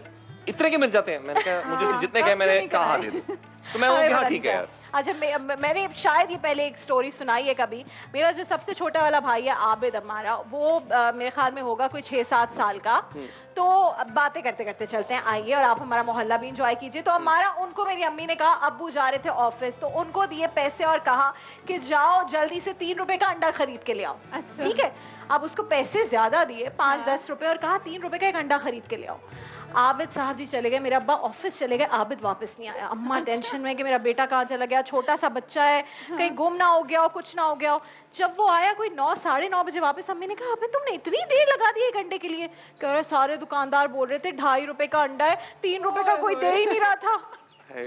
B: इतने के मिल जाते हैं। मैंने कहा मुझे जितने कहे मैंने कहा दे दो, तो मैं वो
A: हमें
B: हाँ
A: पता
B: ठीक
A: नहीं
B: है।
A: चला। अच्छा, मैंने शायद ये पहले एक स्टोरी सुनाई है कभी। मेरा जो सबसे छोटा वाला भाई है आबिद हमारा, वो मेरे ख्याल में होगा कोई 6-7 साल का। तो बातें करते करते चलते हैं, आइए और आप हमारा मोहल्ला भी इंजॉय कीजिए। तो हमारा उनको मेरी अम्मी ने कहा, अब्बू जा रहे थे ऑफिस, तो उनको दिए पैसे और कहा कि जाओ जल्दी से 3 रुपए का अंडा खरीद के ले आओ।
D: अच्छा।
A: ठीक है, अब उसको पैसे ज्यादा दिए, 5-10 रुपए, और कहा 3 रुपए का एक अंडा खरीद के ले आओ। आबिद साहब जी चले गए, मेरा अब्बा ऑफिस चले गए, आबिद वापस नहीं आया। अम्मा टेंशन में कि मेरा बेटा कहाँ चला गया, छोटा सा बच्चा है, कहीं गुम ना हो गया हो, कुछ ना हो गया हो। जब वो आया कोई 9 साढ़े 9 बजे वापस, अम्मी ने कहा अबे तुमने इतनी देर लगा दी 1 घंटे के लिए। कह रहे सारे दुकानदार बोल रहे थे 2.5 रुपए का अंडा है, 3 रुपए का कोई दे ही नहीं रहा था।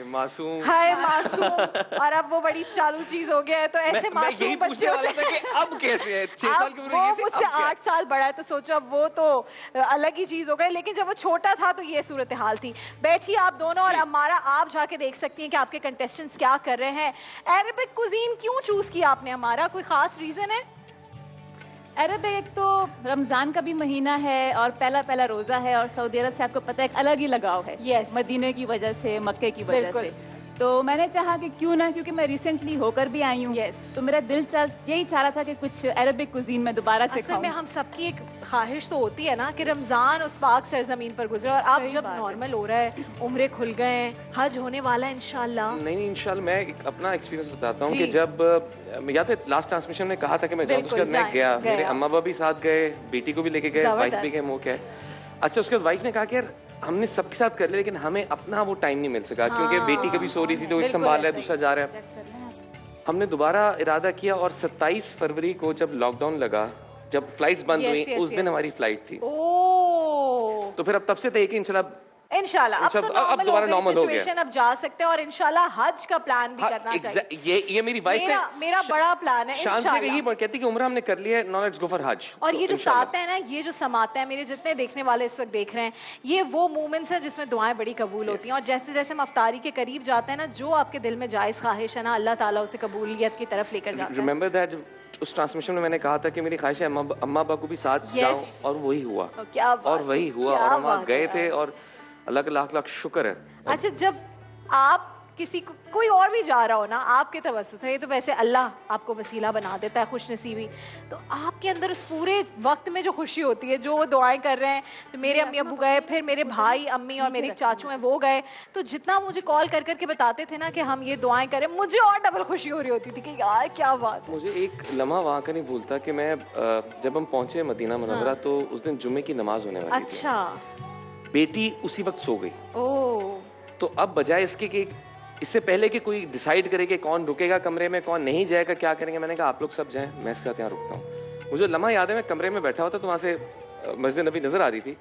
B: मासूम
A: हाय मासूम। और अब वो बड़ी चालू चीज हो गया है, तो ऐसे मासूम
B: यही पूछने वाला था कि अब कैसे है? 6 साल की उम्र
A: वो
B: ये थी,
A: मुझसे
B: अब क्या?
A: 8 साल बड़ा है, तो सोचो अब वो तो अलग ही चीज हो गई। लेकिन जब वो छोटा था तो ये सूरत हाल थी। बैठिए आप दोनों और अमारा, आप जाके देख सकती हैं कि आपके कंटेस्टेंट्स क्या कर रहे हैं। अरेबिक कुजीन क्यों चूज किया आपने हमारा, कोई खास रीजन है?
D: अरब एक तो रमजान का भी महीना है और पहला रोजा है, और सऊदी अरब से आपको पता है एक अलग ही लगाव है।
A: Yes.
D: मदीने की वजह से, मक्के की वजह
A: बिल्कुल।
D: से। तो मैंने चाहा कि क्यों ना, क्योंकि मैं रिसेंटली होकर भी आई हूँ।
A: Yes.
D: तो मेरा दिल यही चाह रहा था कि कुछ अरबिक कुजीन में दोबारा से
A: असल में
D: खाऊं।
A: हम सबकी एक ख्वाहिश तो होती है ना कि रमजान उस पाक सरजमीन पर गुजरे, और अब
D: सही
A: जब
D: बात है।
A: नॉर्मल हो रहा है, उम्रे खुल गए हैं, हज होने वाला है इंशाल्लाह।
B: नहीं इंशाल्लाह। मैं एक अपना एक्सपीरियंस बताता हूँ
A: जी।
B: कि जब याद है लास्ट ट्रांसमिशन में कहा था कि मैं जाऊँ,
A: बिल्कुल,
B: उसके बाद मैं गया,
A: गए
B: मेरे
A: आप।
B: अम्मा बाबा भी साथ गए, बेटी को भी लेके गए, वाइफ
A: जबरदस्त।
B: भी गए, मुँह क्या है। अच्छा, उसके बाद वाइफ ने कहा कि यार हमने सबके साथ कर लिया, लेकिन हमें अपना वो टाइम नहीं मिल सका, क्योंकि बेटी कभी सो रही थी तो एक
A: बिल्कुल
B: संभाल रहा है,
A: ऐसे ही।
B: दूसरा जा रहा है। हमने दोबारा इरादा किया और 27 फरवरी को जब लॉकडाउन लगा, जब फ्लाइट्स बंद
A: Yes,
B: हुई,
A: yes,
B: उस दिन
A: yes.
B: हमारी फ्लाइट थी।
A: ओह,
B: तो फिर अब तब से तय कि इंशाल्लाह
A: इंशाल्लाह अब तो
B: अब दोबारा नॉर्मल हो गया।
A: सिचुएशन, अब जा सकते हैं और इंशाल्लाह हज का प्लान भी करना चाहिए।
B: ये मेरी वाइफ है,
A: मेरा बड़ा प्लान है
B: शान से
A: इंशाल्लाह।
B: यही कहती है कि उम्र हमने कर लिया है, नाउ लेट्स गो फॉर हज।
A: और ये जो
B: इंशाल्लाह।
A: साथ है ना, ये जो समाते हैं, मेरे जितने देखने वाले इस वक्त देख रहे हैं, ये वो मोमेंट्स हैं जिसमें दुआएं बड़ी कबूल होती हैं। और जैसे जैसे हम अफ्तारी के करीब जाते हैं ना, जो आपके दिल में जायज़ ख्वाहिश है ना, अल्लाह ताला उसे कबूलियत की तरफ लेकर जाता है।
B: रिमेंबर दैट, उस ट्रांसमिशन में मैंने कहा था कि मेरी ख्वाहिश है अम्मा अब्बा को भी साथ
A: Yes.
B: जाऊं, और वही हुआ।
A: क्या बात
B: और वही
A: है,
B: हुआ,
A: क्या
B: और हम वहाँ
A: बात
B: गए
A: है
B: थे,
A: यार।
B: और अल्लाह का लाख लाख शुक्र है।
A: अच्छा, जब आप किसी को, कोई और भी जा रहा हो ना आपके तवस्सुस से, ये तो वैसे अल्लाह आपको वसीला बना देता है, खुशनसीबी, तो आपके अंदर उस पूरे वक्त में जो खुशी होती है, जो वो दुआएं कर रहे हैं, तो मेरे अम्मी अब्बू गए, फिर मेरे भाई अम्मी और मेरे चाचू हैं वो गए, तो जितना मुझे कॉल कर करके बताते थे ना कि हम ये दुआएं करें, मुझे और डबल खुशी हो रही होती थी कि यार क्या बात है।
B: मुझे एक लम्हा वहाँ का नहीं भूलता कि मैं जब हम पहुंचे मदीना मुनव्वरा, तो उस दिन जुम्मे की नमाज होने वाली थी।
A: अच्छा।
B: बेटी उसी वक्त सो गई।
A: ओह,
B: तो अब बजाय इसके कि इससे पहले कि कोई डिसाइड करे कि कौन रुकेगा कमरे में, कौन नहीं जाएगा, क्या करेंगे, मैंने कहा आप लोग सब जाएं, मैं इसके साथ यहाँ रुकता हूँ। मुझे लम्हा याद है, मैं कमरे में बैठा होता तो वहाँ से मस्जिद नबी नजर आ रही थी,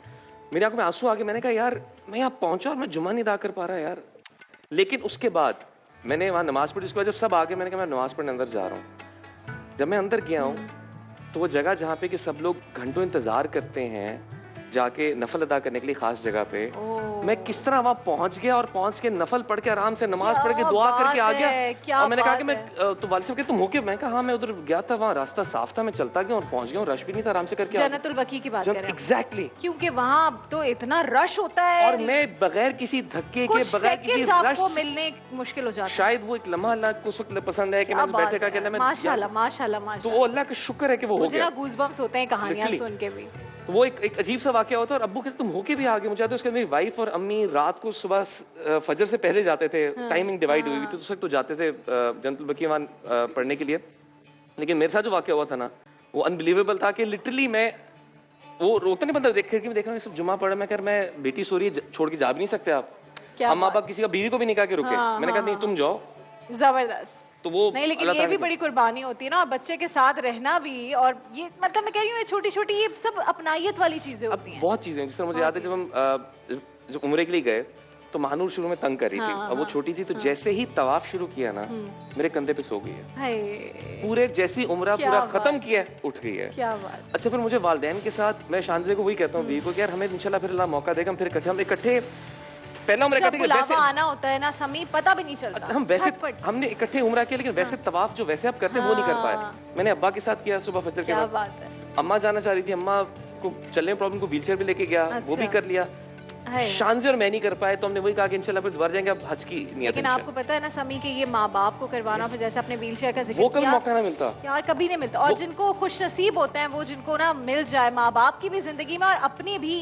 B: मेरी आंखों में आंसू आ गए। मैंने कहा यार मैं यहाँ पहुंचा और मैं जुम्मा नहीं अदा कर पा रहा यार। लेकिन उसके बाद मैंने वहाँ नमाज पढ़ी, उसके बाद जब सब आ गए, मैंने कहा मैं नमाज पढ़ने अंदर जा रहा हूँ। जब मैं अंदर गया हूँ तो वो जगह जहाँ पे कि सब लोग घंटों इंतजार करते हैं जाके नफल अदा करने के लिए खास जगह पे, मैं किस तरह वहां पहुंच गया, और पहुंच के नफल पढ़ के आराम से नमाज पढ़ के दुआ करके आ गया। और मैंने कहा कि मैं तो वालिद साहब के तुम हो के, मैं कहा हाँ मैं उधर गया था, वहाँ रास्ता साफ था, मैं चलता गया और पहुंच गया, रश भी नहीं था, आराम से करके आ गया।
A: जन्नतुल बकी की बात कर रहे हैं
B: एग्जैक्टली,
A: क्योंकि वहाँ तो इतना रश होता है,
B: और मैं बगैर किसी धक्के के,
A: कुछ
B: बगैर किसी
A: सेकंड्स आपको
B: रश,
A: मिलने मुश्किल हो जाता है।
B: शायद वो एक लम्हा अल्लाह को उस वक्त पसंद है कि
A: क्या
B: मैं
A: बात
B: बैठे का
A: है,
B: कहना मैं
A: माशाल्लाह माशाल्लाह
B: तो
A: माशाल्लाह।
B: वो अल्लाह का शुक्र है कि वो हो
A: मुझे
B: गया।
A: ना गूज़बम्प्स होते हैं कहानियां
B: Literally.
A: सुन के भी।
B: तो वो एक अजीब सा वाकया होता है, और अब्बू कहते तुम होके भी आ गए। मुझे याद है उसके मेरी वाइफ और अम्मी रात को सुबह फजर से पहले जाते थे, टाइमिंग डिवाइड हुई हुई थी, तो उस वक्त तो जाते थे जन्नतुल बकी वहाँ पढ़ने के लिए। लेकिन मेरे साथ जो वाकया हुआ था ना, वो अनबिलीवेबल था कि लिटरली मैं, वो रोकता नहीं बंदा, खिड़की में देख रहा हूँ सब जुमा पढ़, मैं कर मैं बेटी सो रही है, छोड़ के जा भी नहीं सकते आप, अम्मा बाप किसी का बीवी को भी नहीं कहा कि रुके। मैंने कहा नहीं तुम जाओ।
A: जबरदस्त।
B: तो वो
A: नहीं, लेकिन ये भी बड़ी कुर्बानी होती है ना, और बच्चे के साथ रहना भी, और ये मतलब मैं कह रही हूँ ये छोटी छोटी ये सब अपनायत वाली चीजें होती हैं।
B: बहुत चीजें, जिस तरह मुझे याद है जब हम जब उम्रे के लिए गए तो महानूर शुरू में तंग कर रही थी, और वो छोटी थी, तो जैसे ही तवाफ शुरू किया ना, मेरे कंधे पे सो गई है।
A: हाय,
B: पूरे जैसी उम्रा
A: क्या
B: पूरा
A: बात
B: खत्म किया है, उठ गई है।
A: क्या बात।
B: अच्छा, फिर मुझे वालिदैन के साथ, मैं शानजे को वही कहता हूँ बीवी को कि यार हमें इंशाल्लाह फिर अल्लाह मौका देगा, हम फिर इकट्ठे, हम इकट्ठे पहला उम्र
A: जब
B: इकट्ठे
A: बुलावा आना होता है ना समी, पता भी नहीं चलता,
B: हम वैसे
A: झटपट।
B: हमने इकट्ठे उम्रा किया, लेकिन वैसे तवाफ जो वैसे आप करते वो नहीं कर पाए। मैंने अब्बा के साथ किया सुबह फजर के
A: क्या
B: बाद।
A: बात है।
B: अम्मा जाना चाह रही थी, अम्मा को चलने में प्रॉब्लम, को व्हीलचेयर भी लेके गया, वो भी कर लिया। शानजे और मैं नहीं कर पाए, तो हमने वही कहा कि इंशाल्लाह फिर दोबारा जाएंगे, अब हज की नियत।
A: लेकिन आपको पता है ना समी के ये माँ बाप को करवाना, फिर जैसे अपने व्हीलचेयर का जिक्र
B: वो कभी
A: किया,
B: मौका ना मिलता
A: यार, कभी नहीं मिलता। और जिनको खुश नसीब होते हैं वो, जिनको ना मिल जाए माँ बाप की भी जिंदगी में और अपनी भी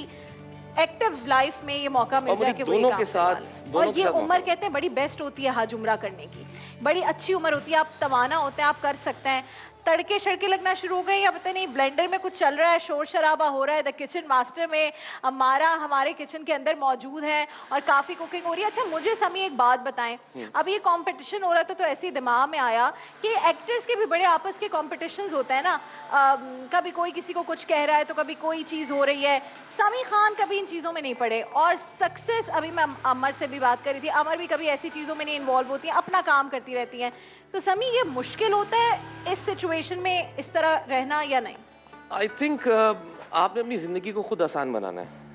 A: एक्टिव लाइफ में ये मौका मिल जाए कि वो
B: दोनों
A: ये
B: के
A: काम
B: साथ,
A: करवा लें।
B: दोनों
A: और
B: के
A: ये
B: साथ
A: उम्र कहते हैं बड़ी बेस्ट होती है हज उम्रा करने की, बड़ी अच्छी उम्र होती है, आप तवाना होते हैं, आप कर सकते हैं। तड़के शड़के लगना शुरू हो गए या पता नहीं ब्लेंडर में कुछ चल रहा है, शोर शराबा हो रहा है। द किचन मास्टर में अमारा हमारे किचन के अंदर मौजूद है और काफी कुकिंग हो रही है। अच्छा मुझे समी एक बात बताएं, अब ये कंपटीशन हो रहा था तो ऐसे ही दिमाग में आया कि एक्टर्स के भी बड़े आपस के कॉम्पिटिशन्स होते हैं ना, कभी कोई किसी को कुछ कह रहा है तो कभी कोई चीज हो रही है। समी खान कभी इन चीजों में नहीं पड़े और सक्सेस, अभी मैं अमर से भी बात कर रही थी, अमर भी कभी ऐसी चीजों में नहीं इन्वॉल्व होती हैं, अपना काम करती रहती हैं। तो समी ये मुश्किल होता है इस सिचुएशन में इस तरह रहना या नहीं?
B: आई थिंक आपने अपनी जिंदगी को खुद आसान बनाना है।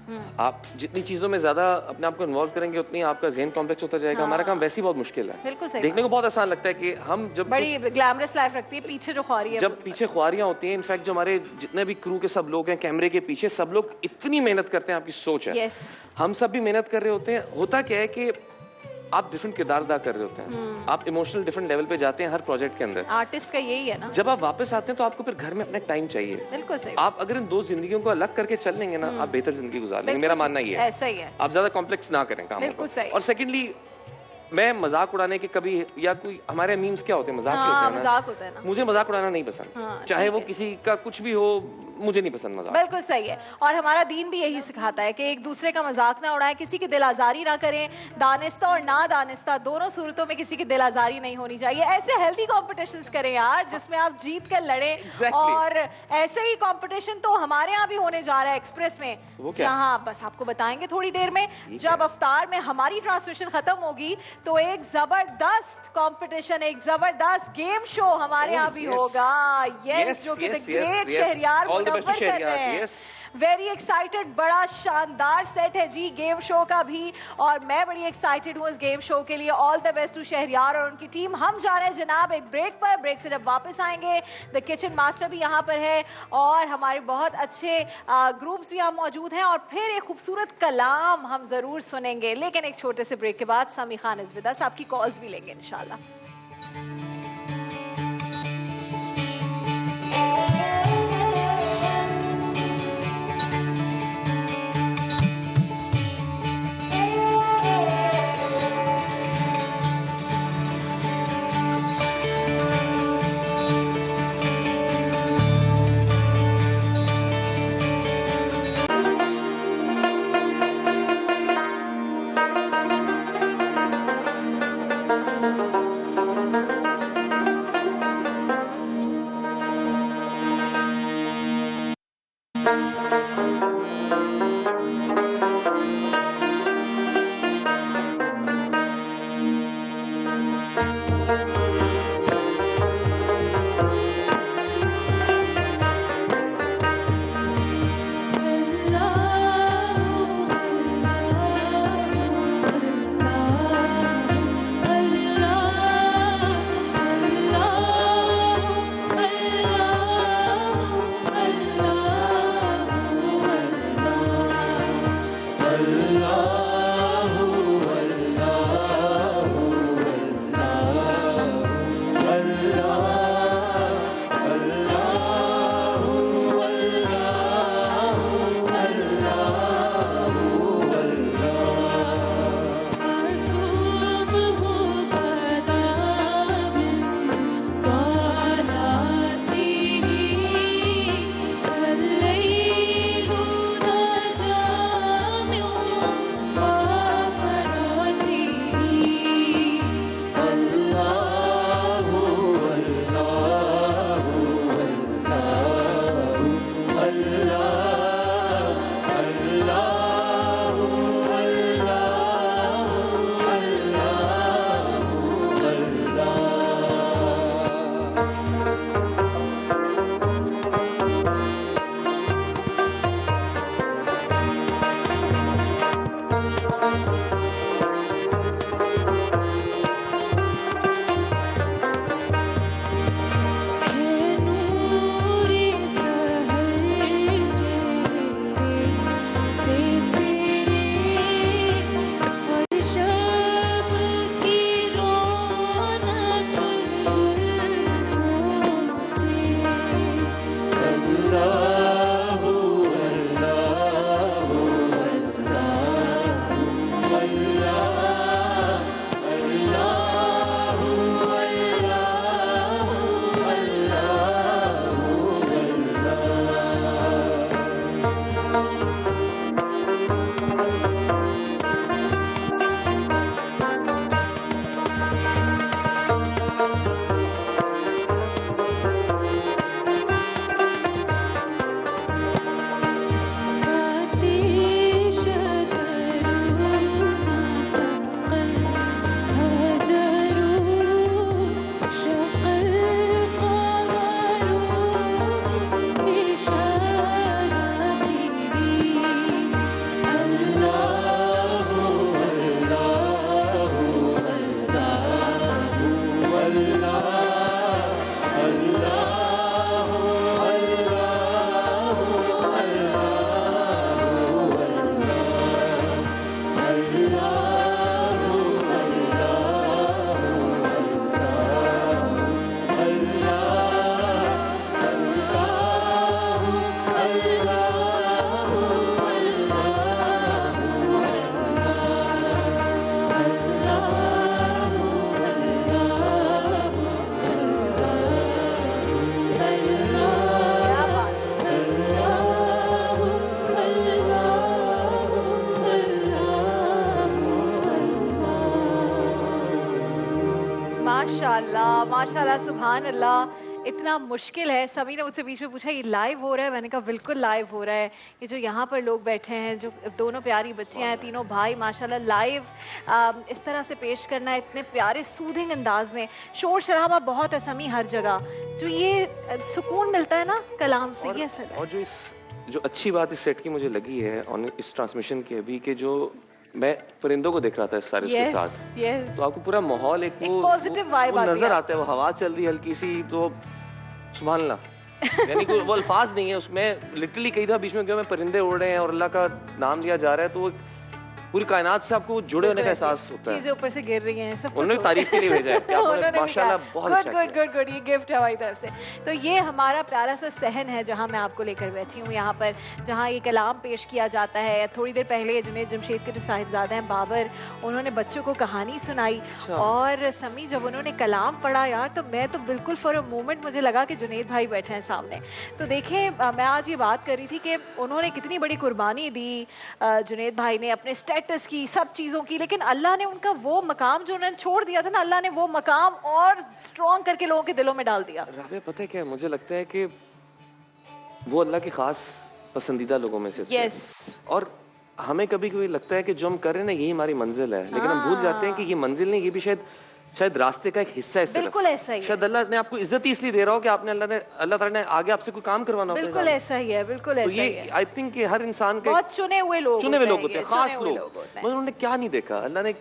B: आप जितनी चीजों में ज्यादा अपने आप को इन्वॉल्व करेंगे उतनी आपका ज़हन कॉम्प्लेक्स होता जाएगा। हमारा काम वैसे ही बहुत मुश्किल है।
A: बिल्कुल सही।
B: देखने को बहुत आसान लगता है कि हम जब
A: बड़ी ग्लैमरस लाइफ रखती है, पीछे जो ख्वारी है,
B: जब पीछे ख्वारियां होती हैं, इनफैक्ट जो हमारे जितने भी क्रू के सब लोग हैं कैमरे के पीछे, सब लोग इतनी मेहनत करते हैं, आपकी सोच है।
A: Yes.
B: हम सब भी मेहनत कर रहे होते हैं। होता क्या है कि आप डिफरेंट किरदार अदा कर रहे होते हैं, आप इमोशनल डिफरेंट लेवल पे जाते हैं हर प्रोजेक्ट के अंदर।
A: आर्टिस्ट का यही है ना।
B: जब आप वापस आते हैं तो आपको फिर घर में अपना टाइम चाहिए।
A: बिल्कुल सही।
B: आप अगर इन दो जिंदगियों को अलग करके चल लेंगे ना, आप बेहतर जिंदगी गुजार लेंगे। मेरा मानना ये है,
A: ऐसा ही है।
B: आप ज्यादा कॉम्प्लेक्स ना करें काम।
A: बिल्कुल सही।
B: और सेकेंडली मैं मजाक उड़ाने के कभी, या कोई हमारे मीम्स क्या होते हैं, मजाक
A: हाँ,
B: होते हैं
A: मजाक होता है ना।
B: मुझे मजाक उड़ाना नहीं पसंद।
A: हाँ,
B: चाहे वो किसी का कुछ भी हो, मुझे नहीं पसंद मजाक।
A: बिल्कुल सही है। और हमारा दीन भी यही सिखाता है कि एक दूसरे का मजाक ना उड़ाएं, किसी की दिल आजारी ना करें। दानिस्ता और ना दानिस्ता दोनों सूरतों में किसी की दिल आजारी नहीं होनी चाहिए। ऐसे हेल्दी कॉम्पिटिशन्स करें यार, जिसमें आप जीत कर लड़ें।
B: Exactly.
A: और ऐसे ही कंपटीशन तो हमारे यहाँ भी होने जा रहा है एक्सप्रेस में,
B: वो क्या?
A: जहाँ बस आपको बताएंगे थोड़ी देर में। जब अफ्तार में हमारी ट्रांसमिशन खत्म होगी तो एक जबरदस्त कंपटीशन, एक जबरदस्त गेम शो हमारे यहाँ भी
B: yes.
A: होगा।
B: Yes,
A: यस, जो कि the
B: yes,
A: great
B: yes.
A: Shahryar
B: All the best to
A: Munawar कर रहे
B: शहरियार,
A: हैं।
B: yes.
A: वेरी एक्साइटेड, बड़ा शानदार सेट है जी गेम शो का भी, और मैं बड़ी एक्साइटेड हूँ इस गेम शो के लिए। All the best to Shahryar और उनकी टीम। हम जा रहे हैं जनाब एक ब्रेक पर। ब्रेक से जब वापस आएंगे, द किचन मास्टर भी यहाँ पर है और हमारे बहुत अच्छे ग्रुप्स भी यहाँ मौजूद हैं, और फिर एक खूबसूरत कलाम हम जरूर सुनेंगे। लेकिन एक छोटे से ब्रेक के बाद समी खान इज विद अस, आपकी कॉल्स भी लेंगे इंशाल्लाह। माशाल्लाह माशाल्लाह, सुभान अल्लाह। इतना मुश्किल है। सभी ने मुझसे बीच में पूछा ये लाइव हो रहा है, मैंने कहा बिल्कुल लाइव हो रहा है। ये जो यहाँ पर लोग बैठे हैं, जो दोनों प्यारी बच्चियाँ हैं, तीनों भाई माशाल्लाह, लाइव इस तरह से पेश करना है इतने प्यारे सूदिंग अंदाज में। शोर शराबा बहुत है समी हर जगह, जो ये सुकून मिलता है ना कलाम से, ये असल है।
B: और जो अच्छी बात इस सेट की मुझे लगी है और इस ट्रांसमिशन की अभी, कि जो मैं परिंदों को देख रहा था इस सारे उसके साथ, तो आपको पूरा माहौल एक वो
A: पॉजिटिव वाइब
B: नजर आता है। वो हवा चल रही है हल्की सी, तो सुभान अल्लाह, यानी कोई वो अल्फाज नहीं है उसमें। लिटरली कई दफा बीच में मैं परिंदे उड़ रहे हैं और अल्लाह का नाम लिया जा रहा है, तो पूरी कायनात से आपको जुड़े होने का एहसास होता है।
A: चीजें ऊपर से गिर रही हैं, सब
B: उन्होंने तारीफ के लिए भेजा है कि आपने माशाल्लाह बहुत अच्छा किया।
A: गुड गुड, ये गिफ्ट है हमारी तरफ से। तो ये हमारा प्यारा सा सहन है जहां मैं आपको लेकर बैठी हूँ, यहाँ पर जहां ये कलाम पेश किया जाता है। थोड़ी देर पहले जुनैद जमशेद के जो साहिबजादे हैं बाबर, उन्होंने बच्चों को कहानी सुनाई। और समी जब उन्होंने कलाम पढ़ा यार, तो मैं तो बिल्कुल फॉर अ मोमेंट मुझे लगा कि जुनैद भाई बैठे हैं सामने। तो देखिए, मैं आज ये बात कर रही थी कि उन्होंने कितनी बड़ी कुर्बानी दी, जुनैद भाई ने अपने स्टेटस की, सब चीज़ों की, लेकिन अल्लाह ने उनका वो मकाम जो उन्होंने छोड़ दिया था ना, अल्लाह ने वो मकाम और स्ट्रॉन्ग करके लोगों के दिलों में डाल दिया।
B: राबिया, पता है क्या, मुझे लगता है कि वो अल्लाह के खास पसंदीदा लोगों में से
A: यस।
B: और हमें कभी कभी लगता है कि जो हम कर रहे हैं ना यही हमारी मंजिल है, लेकिन हम भूल जाते हैं कि ये मंजिल नहीं, ये भी शायद रास्ते का एक हिस्सा है।
A: बिल्कुल ऐसा ही।
B: शायद अल्लाह ने आपको इज्जत ही इसलिए दे रहा हो कि आपने अल्लाह ताला ने आगे आपसे कोई काम करवाना होता है।
A: बिल्कुल ऐसा ही है, बिल्कुल ऐसा ही है।
B: आई थिंक कि हर इंसान के
A: बहुत चुने हुए लोग
B: होते हैं, खास लोग। मगर उन्होंने क्या नहीं देखा, अल्लाह ने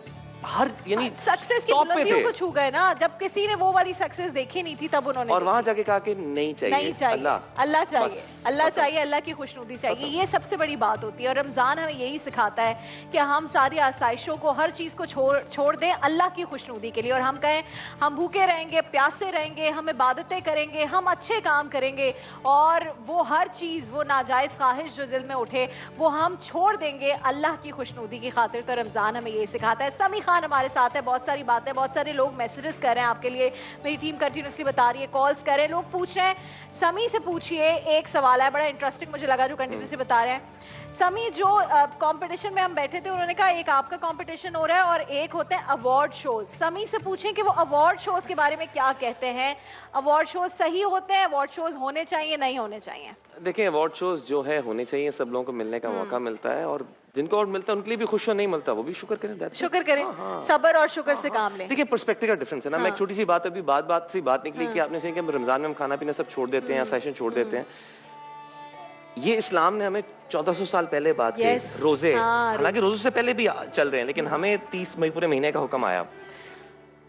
B: हर यानी
A: सक्सेस की बुलंदियों को छू गए ना, जब किसी ने वो वाली सक्सेस देखी नहीं थी तब उन्होंने,
B: और वहां जाके कहा कि नहीं चाहिए,
A: नहीं चाहिए, अल्लाह चाहिए, अल्लाह चाहिए, अल्लाह की खुशनुदी चाहिए। ये सबसे बड़ी बात होती है। और रमजान हमें यही सिखाता है कि हम सारी आसाइशों को, हर चीज को छोड़ दें अल्लाह की खुशनुदी के लिए, और हम कहें हम भूखे रहेंगे, प्यासे रहेंगे, हम इबादतें करेंगे, हम अच्छे काम करेंगे, और वो हर चीज, वो नाजायज ख्वाहिश जो दिल में उठे, वो हम छोड़ देंगे अल्लाह की खुशनुदी की खातिर। तो रमजान हमें यही सिखाता है। समी खान हमारे साथ है, बहुत सारी बातें, बहुत सारे लोग मैसेजेस कर रहे हैं आपके लिए, मेरी टीम कंटिन्यूसली बता रही है, कॉल्स कर रहे हैं, लोग पूछ रहे हैं समी से पूछिए। एक सवाल है बड़ा इंटरेस्टिंग मुझे लगा जो कंटिन्यूसली बता रहे हैं। समी, जो कंपटीशन में हम बैठे थे, उन्होंने कहा एक आपका कंपटीशन हो रहा है और एक होते हैं अवार्ड शोज। समी से पूछें कि वो अवार्ड शोज के बारे में क्या कहते हैं। अवार्ड शोज सही होते हैं? अवार्ड शोज होने चाहिए, नहीं होने चाहिए?
B: देखिए, अवार्ड शोज जो है होने चाहिए, सब लोगों को मिलने का मौका मिलता है, और जिनको अवार्ड मिलता है उनके लिए भी खुश हो, नहीं मिलता वो भी शुक्र करें,
A: शुक्र करें, सब्र और शुक्र से काम लें।
B: देखिए, पर्सपेक्टिव का डिफरेंस है ना। मैं एक छोटी सी बात, अभी बात निकली कि आपने सही कि रमजान में हम खाना पीना सब छोड़ देते हैं, सेशन छोड़ देते हैं। ये इस्लाम ने हमें 1400 साल पहले बात की, रोजे, हालांकि रोजे से पहले भी चल रहे हैं, लेकिन हमें 30 मई पूरे महीने का हुक्म आया।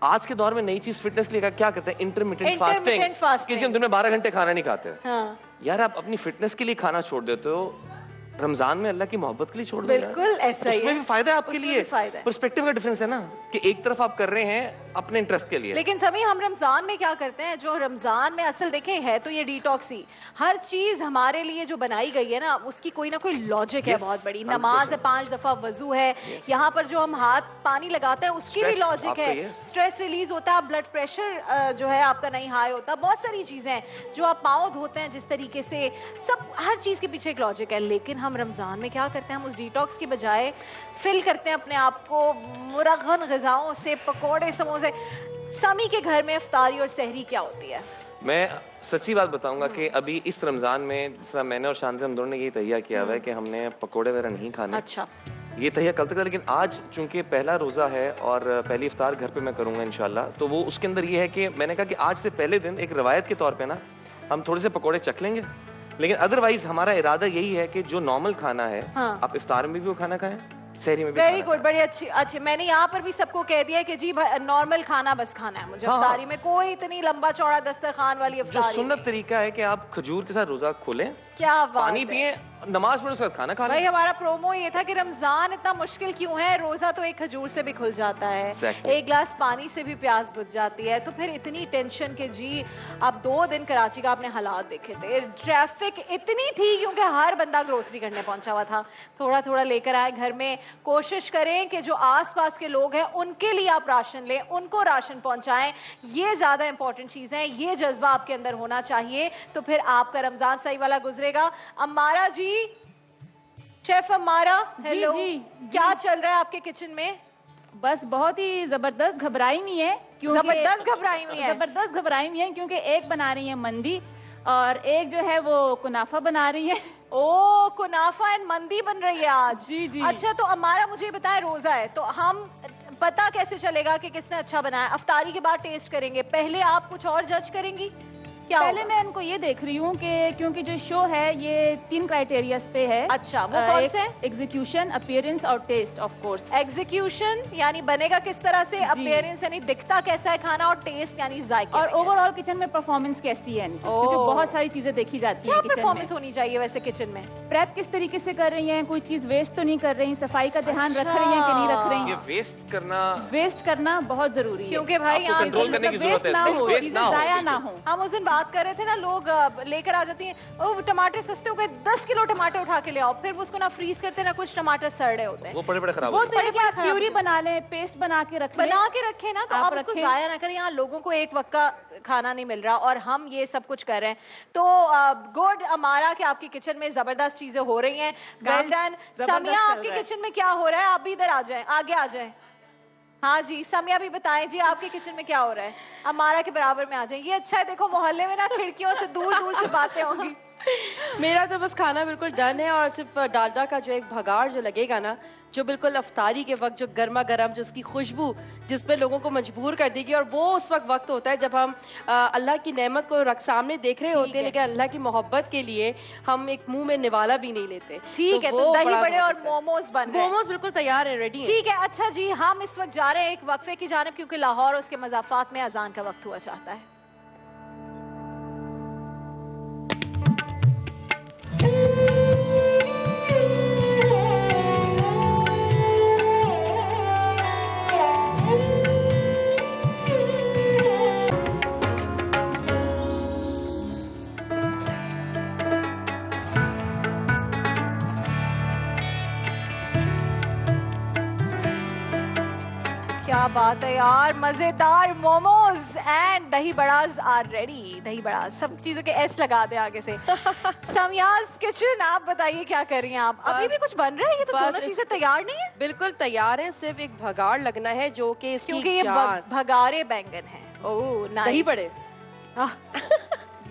B: आज के दौर में नई चीज फिटनेस के लिए क्या करते हैं, इंटरमिटेंट फास्टिंग, कि हम दिन में 12 घंटे खाना नहीं खाते। यार, आप अपनी फिटनेस के लिए खाना छोड़ देते हो, रमजान में अल्लाह की मोहब्बत के लिए छोड़ दो।
A: बिल्कुल ऐसा ही है,
B: उसमें भी फायदा है आपके लिए। पर्सपेक्टिव का डिफरेंस है ना, कि एक तरफ आप कर रहे हैं अपने इंटरेस्ट के लिए,
A: लेकिन सभी हम रमजान में क्या करते हैं, जो रमजान में असल देखें है तो ये डिटॉक्स ही, हर चीज हमारे लिए जो बनाई गई है ना, उसकी कोई ना कोई लॉजिक है बहुत बड़ी। नमाज है, 5 दफा वजू है, यहाँ पर जो हम हाथ पानी लगाते हैं उसकी भी लॉजिक है, स्ट्रेस रिलीज होता है, ब्लड प्रेशर जो है आपका नहीं हाई होता, बहुत सारी चीजें हैं जो आप पाँव धोते हैं जिस तरीके से, सब हर चीज के पीछे एक लॉजिक है। लेकिन हम रमजान में क्या करते हैं, हम उस डिटॉक्स की बजाय फिल करते हैं अपने आप को मुरगन ग़िज़ाओं से, पकोड़े समोसे। समी के घर में इफ्तारी और सहरी क्या होती है?
B: मैं सच्ची बात बताऊंगा कि अभी इस रमजान में, जिस तरह मैंने और शांति हम दोनों ने ये तैयार किया हुआ है कि हमने पकोड़े वगैरह नहीं खाने।
A: अच्छा,
B: ये तैयार कल तक था, लेकिन आज चूंकि पहला रोजा है और पहली इफ्तार घर पे मैं करूंगा इंशाल्लाह, तो वो उसके अंदर ये है कि मैंने कहा कि आज से पहले दिन एक रवायत के तौर पे ना हम थोड़े से पकोड़े चख लेंगे, लेकिन अदरवाइज हमारा इरादा यही है कि जो नॉर्मल खाना है, आप इफ्तार में भी वो खाना खाएं, सहरी में भी।
A: वेरी गुड, बड़ी अच्छी। मैंने यहाँ पर भी सबको कह दिया कि जी नॉर्मल खाना बस खाना है मुझे, इफ्तारी में कोई इतनी लंबा चौड़ा दस्तरखान वाली इफ्तारी।
B: जो सुन्नत तरीका है कि आप खजूर के साथ रोजा खोलें,
A: क्या
B: पानी पिए, नमाज पढ़े, उसके बाद खाना खा लें।
A: भाई, हमारा प्रोमो ये था कि रमजान इतना मुश्किल क्यों है, रोजा तो एक खजूर से भी खुल जाता है, एक गिलास पानी से भी प्यास बुझ जाती है, तो फिर इतनी टेंशन के जी। अब 2 दिन कराची का आपने हालात देखे थे, ट्रैफिक इतनी थी क्योंकि हर बंदा ग्रोसरी करने पहुंचा हुआ था। थोड़ा थोड़ा लेकर आए घर में, कोशिश करें कि जो आसपास के लोग हैं उनके लिए आप राशन लें, उनको राशन पहुंचाएं, ये ज्यादा इंपॉर्टेंट चीज है। ये जज्बा आपके अंदर होना चाहिए, तो फिर आपका रमजान सही वाला गुजरेगा। अम्मारा जी, शेफ अम्मारा, हेलो, क्या चल रहा है आपके किचन में?
D: बस बहुत ही जबरदस्त, घबराई नहीं है
A: जबरदस्त घबराई हुई है।
D: जबरदस्त घबराई हुई है क्योंकि एक बना रही है मंदी और एक जो है वो कुनाफा बना रही है।
A: ओ, कुनाफा एंड मंदी बन रही है आज।
D: जी जी।
A: अच्छा, तो हमारा मुझे बताए, रोजा है तो हम पता कैसे चलेगा कि किसने अच्छा बनाया? अफ्तारी के बाद टेस्ट करेंगे, पहले आप कुछ और जज करेंगी? क्या
D: पहले
A: होगा?
D: मैं इनको ये देख रही हूँ कि क्योंकि जो शो है ये 3 क्राइटेरियाज पे है।
A: अच्छा, वो कौन से?
D: एग्जीक्यूशन, अपीयरेंस और टेस्ट ऑफ कोर्स।
A: एग्जीक्यूशन यानी बनेगा किस तरह से, अपीयरेंस यानी दिखता कैसा है खाना, और टेस्ट यानी जायके
D: और
A: में कैसा।
D: ओवरऑल किचन में परफॉर्मेंस कैसी है इनकी, क्योंकि बहुत सारी चीजें देखी जाती
A: क्या
D: है किचन
A: परफॉर्मेंस
D: में।
A: होनी चाहिए वैसे किचन में?
D: प्रेप किस तरीके से कर रही हैं, कोई चीज वेस्ट तो नहीं कर रही, सफाई का ध्यान रख रही हैं कि नहीं रख रही
B: ये
D: हैं।
B: वेस्ट करना
D: बहुत जरूरी है,
A: क्योंकि भाई
B: आपको
A: यहाँ
B: कंट्रोल करने की
D: वेस्ट
B: जरूरत
D: ना
B: है,
D: हो,
B: वेस्ट
D: चीजें
B: ना हो,
D: जाया ना हो।
A: हम उस दिन बात कर रहे थे ना, लोग लेकर आ जाती हैं, ओ टमाटर सस्ते हो गए, 10 किलो टमाटर उठा के ले आओ, फिर उसको ना फ्रीज करते ना, कुछ टमाटर सड़े होते हैं।
B: वो बड़े खराब
D: वो
B: हो
D: तो है कि आप प्यूरी बना लें, पेस्ट बना के रख लें,
A: बना के रखे ना, तो
D: आप
A: आप उसको
D: रखें।
A: जाया ना करें। यहाँ लोगों को एक वक्त का खाना नहीं मिल रहा और हम ये सब कुछ कर रहे हैं, तो गुड अमारा कि आपकी किचन में जबरदस्त चीजें हो रही हैं। Well done.
D: जबरदस्त
A: समिया,
D: चल
A: आपकी
D: रहा है।
A: किचन में क्या हो रहा है? आप भी इधर आ जाएं, आगे आ जाएं। हाँ जी, समिया भी बताएं जी, आपके किचन में क्या हो रहा है? अमारा के बराबर में आ जाएं। ये अच्छा है, देखो मोहल्ले में ना खिड़कियों से दूर दूर से बातें होंगी।
F: मेरा तो बस खाना बिल्कुल डन है और सिर्फ डालडा का जो एक भगाड़ जो लगेगा ना, जो बिल्कुल अफ्तारी के वक्त जो गर्मा गर्म जो उसकी खुशबू जिस पे लोगों को मजबूर कर देगी, और वो उस वक्त होता है जब हम अल्लाह की नेमत को सामने देख रहे होते हैं, लेकिन अल्लाह की मोहब्बत के लिए हम एक मुंह में निवाला भी नहीं लेते।
A: ठीक है, तो
F: वो
A: दही
F: बड़ा
A: बड़े और
F: जबरदस्त है।
A: मोमोज बन रहे हैं।
F: मोमोज बिल्कुल तैयार है, रेडी है।
A: ठीक है, अच्छा जी, हम इस वक्त जा रहे हैं एक वक्फे की जानिब, क्योंकि लाहौर और उसके मज़ाफ़ात में अजान का वक्त हुआ चाहता है। क्या बात है यार, मजेदार मोमोज एंड दही बड़ाज आर रेडी। दही बड़ा सब चीजों के एस लगा दे आगे से। समियाज किचन, आप बताइए क्या कर रही हैं आप? अभी भी कुछ बन रहा है? ये तो दोनों चीजें तैयार नहीं है।
F: बिल्कुल तैयार है, सिर्फ एक भगाड़ लगना है जो कि इसकी
A: क्योंकि ये भगारे बैंगन है। Oh nice.
F: दही बड़े
A: आह,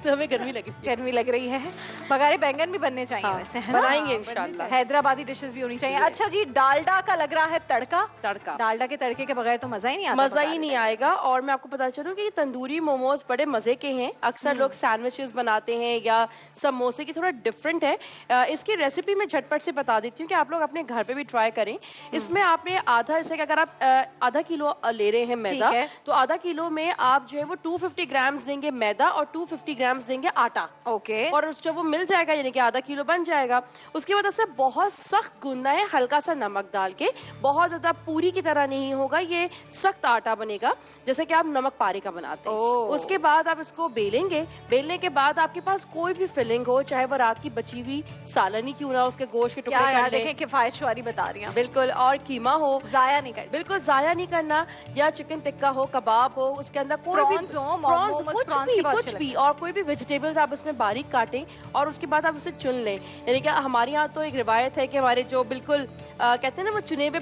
F: तो हमें गर्मी लगी।
A: गर्मी लग रही है। भगारे बैंगन भी बनने चाहिए
F: हाँ,
A: वैसे, है ना?
F: बनाएंगे इंशाल्लाह।
A: हैदराबादी डिशेस भी होनी चाहिए। अच्छा जी, डालडा का लग रहा है तड़का।
F: तड़का
A: डालडा के तड़के के बगैर तो मजा ही नहीं आता।
F: मजा ही
A: भगारे
F: नहीं आएगा। और मैं आपको पता चलूं कि ये तंदूरी मोमोज बड़े मजे के हैं। अक्सर लोग सैंडविचेस बनाते हैं या समोसे की, थोड़ा डिफरेंट है। इसकी रेसिपी मैं झटपट से बता देती हूँ कि आप लोग अपने घर पे भी ट्राई करें। इसमें आपने आधा, जैसे कि अगर आप आधा किलो ले रहे हैं मैदा,
A: है।
F: तो आधा किलो में आप जो है वो 250 ग्राम्स देंगे मैदा और 250 ग्राम्स देंगे आटा।
A: ओके।
F: और जब वो मिल जाएगा, यानी कि आधा किलो बन जाएगा, उसके बाद उसे बहुत सख्त गूंदना है, हल्का सा नमक डाल के। बहुत ज्यादा पूरी की तरह नहीं होगा, ये सख्त आटा बनेगा जैसे कि आप नमक पारे का बनाते हैं। उसके बाद आप इसको बेलेंगे। बेलने के बाद आपके पास कोई भी फिलिंग हो, चाहे वो रात की बची हुई सालन ही क्यों ना, उसके गोश्त के
A: क्या
F: टुकड़े
A: यार,
F: कर लें,
A: देखें किफायत शुआरी बता रही हैं।
F: बिल्कुल, और कीमा हो,
A: जाया नहीं करना।
F: बिल्कुल जाया नहीं करना, या चिकन टिक्का हो, कबाब हो, उसके अंदर कोई भी
A: Prawns हो,
F: prawns,
A: मोमोज
F: कुछ
A: prawns के बहुत
F: कुछ
A: अच्छे
F: भी, और कोई भी वेजिटेबल्स आप उसमें बारीक काटें और उसके बाद आप उसे चुन लें। यानी कि हमारे यहाँ तो एक रिवायत है कि हमारे जो बिल्कुल कहते हैं ना वो चुने हुए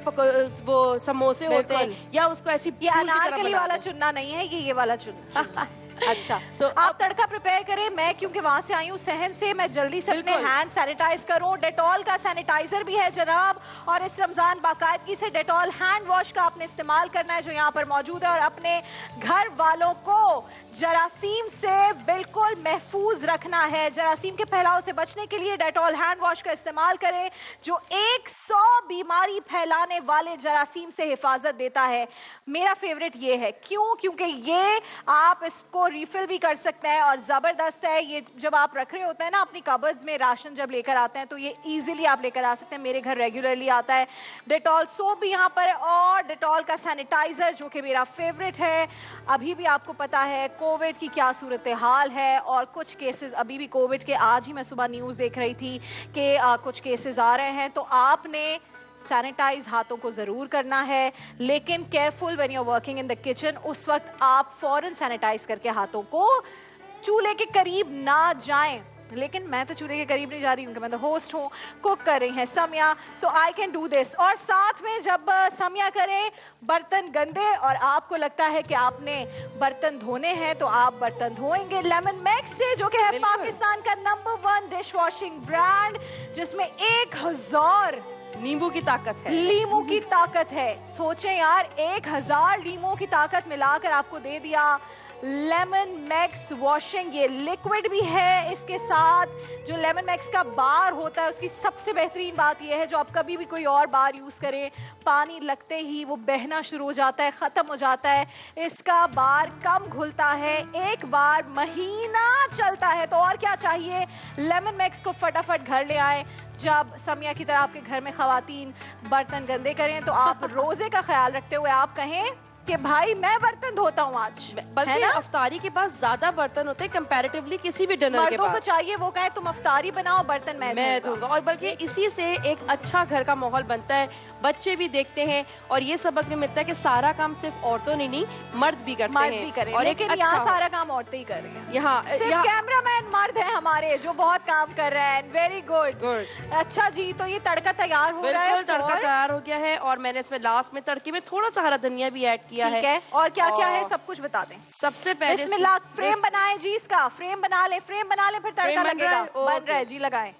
F: वो समोसे होते हैं, या उसको ऐसी
A: ये
F: फूल की तरह
A: अनारकली
F: बना
A: वाला
F: दें।
A: चुनना नहीं है, ये वाला चुनना। अच्छा,
F: तो
A: तो आप तड़का प्रिपेयर करें। मैं क्योंकि वहां से आई हूँ सहन से, मैं जल्दी से अपने
F: बिल्कुल।
A: हैंड सैनिटाइज करूं। डेटॉल का सैनिटाइजर भी है जनाब, और इस रमजान बाकायदगी से डेटॉल हैंड वॉश का आपने इस्तेमाल करना है जो यहाँ पर मौजूद है, और अपने घर वालों को जरासीम से बिल्कुल महफूज रखना है। जरासीम के फैलाव से बचने के लिए डेटॉल हैंड वॉश का इस्तेमाल करें, जो 100 बीमारी फैलाने वाले जरासीम से हिफाजत देता है। मेरा फेवरेट ये है, क्यों? क्योंकि ये आप इसको रिफिल भी कर सकते हैं और जबरदस्त है। ये जब आप रख रहे होते हैं ना अपनी कबर्ड्स में, राशन जब लेकर आते हैं, तो ये इजीली आप लेकर आ सकते हैं। मेरे घर रेगुलरली आता है। डेटॉल सोप भी यहाँ पर है, और डेटॉल का सैनिटाइजर जो कि मेरा फेवरेट है। अभी भी आपको पता है कोविड की क्या सूरत हाल है, और कुछ केसेस अभी भी कोविड के, आज ही मैं सुबह न्यूज़ देख रही थी कि कुछ केसेस आ रहे हैं। तो आपने सैनिटाइज हाथों को जरूर करना है, लेकिन careful when you are working in the kitchen. उस वक्त आप फौरन सैनिटाइज करके हाथों को, चूल्हे के करीब ना जाएं। लेकिन मैं तो चूल्हे के करीब नहीं जा रही हूँ, मैं तो होस्ट हूँ। कुक कर रही हैं सम्या, सो आई कैन डू दिस। और साथ में जब सम्या करे बर्तन गंदे और आपको लगता है कि आपने बर्तन धोने हैं तो आप बर्तन धोएंगे लेमन मैक्स से, जो कि है पाकिस्तान का नंबर 1 डिश वॉशिंग ब्रांड, जिसमें 1000
F: नींबू की ताकत है।
A: लीमू की ताकत है। सोचें यार, 1000 लीमू की ताकत मिलाकर आपको दे दिया लेमन मैक्स वॉशिंग। ये लिक्विड भी है इसके साथ। जो लेमन मैक्स का बार होता है उसकी सबसे बेहतरीन बात यह है, जो आप कभी भी कोई और बार यूज करें, पानी लगते ही वो बहना शुरू हो जाता है, खत्म हो जाता है। इसका बार कम घुलता है, एक बार महीना चलता है। तो और क्या चाहिए, लेमन मैक्स को फटाफट घर ले आए। जब सम्या की तरह आपके घर में खवातीन बर्तन गंदे करें तो आप रोजे का ख्याल रखते हुए आप कहें कि भाई मैं बर्तन धोता हूँ आज,
F: बल्कि अफ्तारी के पास ज्यादा बर्तन होते हैं कंपैरेटिवली किसी भी डिनर के
A: मर्दों
F: बाद।
A: को चाहिए वो कहे तुम अफ्तारी बनाओ, बर्तन मैं
F: धोऊंगा। और बल्कि इसी से एक अच्छा घर का माहौल बनता है, बच्चे भी देखते हैं और ये सबक भी मिलता है कि सारा काम सिर्फ औरतों ने नहीं, मर्द भी करते हैं।
A: और लेकिन यहाँ सारा काम औरतें ही कर रही हैं।
F: यहाँ
A: कैमरामैन मर्द है हमारे जो बहुत काम कर रहे हैं। Very good. अच्छा जी, तो ये तड़का तैयार हो रहा है।
F: बिल्कुल, तड़का तैयार हो गया है और मैंने इसमें लास्ट में तड़के में थोड़ा सा हरा धनिया भी ऐड किया है।
A: और क्या क्या है सब कुछ बता दें।
F: सबसे पहले
A: बिस्मिल्लाह, फ्रेम बनाए जी, इसका फ्रेम बना ले, फ्रेम बना ले, फिर तड़का लगेगा। बन रहा है जी, लगाएं।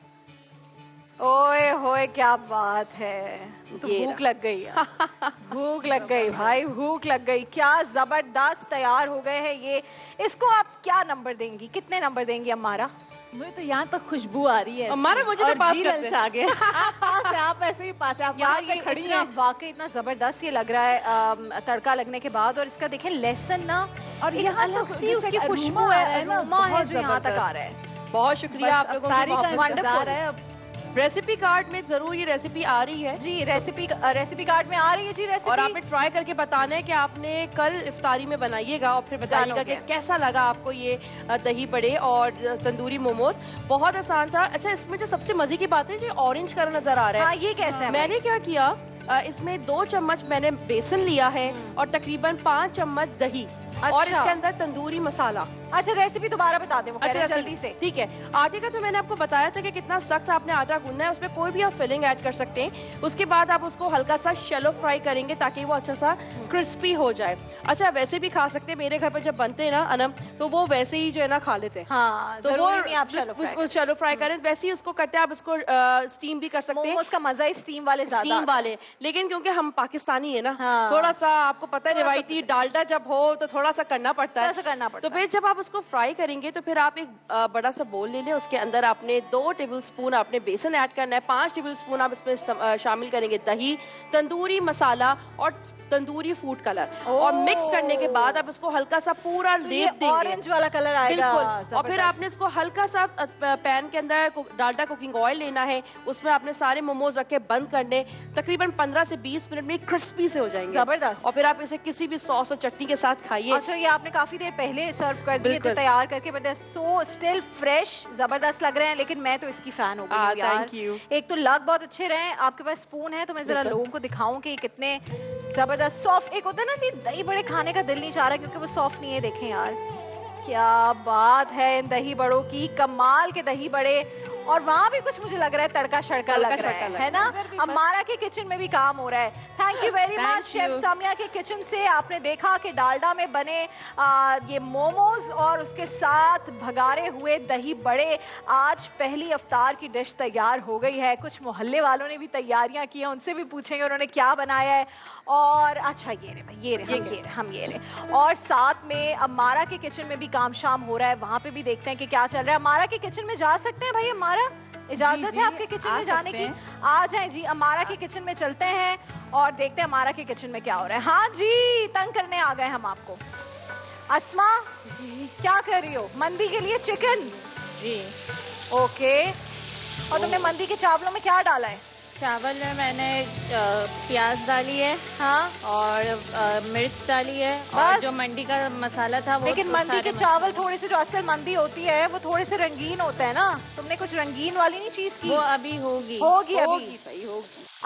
A: ओए होए क्या बात है, तो भूख लग गई भूख लग गई भाई, भूख लग गई। क्या जबरदस्त तैयार हो गए हैं ये। इसको आप क्या नंबर देंगी, कितने नंबर देंगी अम्मारा?
D: मुझे तो यहाँ तक खुशबू आ रही है
F: हमारा, मुझे तो पास करते
D: आ गए। आप ऐसे ही पास है, आप
A: यार ये
D: खड़ी
A: इतना वाकई इतना जबरदस्त ये लग रहा है तड़का लगने के बाद। और इसका देखें लहसुन ना, और ये अलग सी उसकी खुशबू है, अरोमा है जो यहाँ तक आ रहा है।
F: बहुत शुक्रिया आप लोगों
A: का।
F: रेसिपी कार्ड में जरूर ये रेसिपी आ रही है
A: जी, रेसिपी कार्ड में आ रही है जी रेसिपी।
F: और आपने ट्राई करके बताना है कि आपने कल इफ्तारी में बनाइएगा और फिर बताइएगा कि कैसा लगा आपको ये दही बड़े और तंदूरी मोमोज। बहुत आसान था। अच्छा, इसमें जो सबसे मजे की बात है जो ऑरेंज कलर नजर आ रहा है,
A: ये कैसे है?
F: मैंने क्या किया, इसमें 2 चम्मच मैंने बेसन लिया है और तकरीबन 5 चम्मच दही और इसके अंदर तंदूरी मसाला।
A: अच्छा, रेसिपी दोबारा बता दें।
F: अच्छा,
A: जल्दी से।
F: ठीक है। आटे का तो मैंने आपको बताया था कि कितना सख्त आपने आटा गूंदना है, उसमें कोई भी आप फिलिंग ऐड कर सकते हैं। उसके बाद आप उसको हल्का सा शैलो फ्राई करेंगे ताकि वो अच्छा सा क्रिस्पी हो जाए। अच्छा, वैसे भी खा सकते हैं, मेरे घर पर जब बनते हैं ना अनम, तो वो वैसे ही जो है ना खा लेते हैं।
A: हाँ,
F: तो वो शैलो फ्राई करें, वैसे ही उसको करते हैं। आप इसको स्टीम भी कर सकते हैं।
A: उसका मजा ही स्टीम वाले
F: लेकिन क्योंकि हम पाकिस्तानी है ना, थोड़ा सा आपको पता है रिवायती डालडा जब हो तो थोड़ा सा करना पड़ता है। तो फिर जब आप उसको फ्राई करेंगे तो फिर आप एक बड़ा सा बोल ले लें, उसके अंदर आपने 2 टेबलस्पून आपने बेसन ऐड करना है, 5 टेबलस्पून आप इसमें शामिल करेंगे दही, तंदूरी मसाला और तंदूरी फूड कलर, और मिक्स करने के बाद आप इसको हल्का सा पूरा लेप देंगे,
A: ऑरेंज वाला कलर आएगा।
F: बिल्कुल। और फिर आपने इसको हल्का सा पैन के अंदर डालडा कुकिंग ऑयल लेना है, उसमें आपने सारे मोमोज रख के बंद करने, तकरीबन 15 से 20 मिनट में क्रिस्पी से हो जाएंगे।
A: जबरदस्त।
F: और फिर आप इसे किसी भी सॉस और चटनी के साथ खाइए।
A: अच्छा, ये आपने काफी देर पहले सर्व कर दिए थे तैयार करके, बट सो स्टिल फ्रेश, जबरदस्त लग रहे हैं। लेकिन मैं तो इसकी फैन हो गई यार।
F: Thank you.
A: एक तो लग बहुत अच्छे रहे। आपके पास स्पून है तो मैं जरा लोगों को दिखाऊं कि कितने जबरदस्त सॉफ्ट। एक होता है ना कि दही बड़े खाने का दिल नहीं चाह रहा क्योंकि वो सॉफ्ट नहीं है। देखें यार क्या बात है इन दही बड़ों की, कमाल के दही बड़े। और वहाँ भी कुछ मुझे लग रहा है तड़का शड़का लग रहा है ना। अम्मारा के किचन में भी काम हो रहा है। Thank you very much chef Samya के किचन से। आपने देखा कि डालडा में बने ये मोमोज और उसके साथ भगारे हुए दही बड़े। आज पहली अफ्तार की डिश तैयार हो गई है। कुछ मोहल्ले वालों ने भी तैयारियां की हैं, उनसे भी पूछेंगे उन्होंने क्या बनाया है। और अच्छा ये रहे हम ये रहे। और साथ में अम्मारा के किचन में भी काम शाम हो रहा है, वहां पे भी देखते हैं कि क्या चल रहा है। अम्मारा के किचन में जा सकते हैं भाई? अम्मारा इजाजत है आपके किचन में जाने की? आ जाए जी, अम्मारा के किचन में चलते हैं और देखते हैं अम्मारा के किचन में क्या हो रहा है। हाँ जी, तंग करने आ गए हम आपको। अस्मा क्या कर रही हो? मंदी के लिए चिकन
G: जी।
A: ओके, और तुमने मंदी के चावलों में क्या डाला है?
G: चावल में मैंने प्याज डाली है,
A: हाँ,
G: और मिर्च डाली है, और जो मंडी का मसाला था वो।
A: लेकिन मंदी के चावल थोड़े से, जो असल मंदी होती है वो थोड़े से रंगीन होते हैं ना। तुमने कुछ रंगीन वाली नहीं चीज की?
G: वो अभी होगी
A: होगी।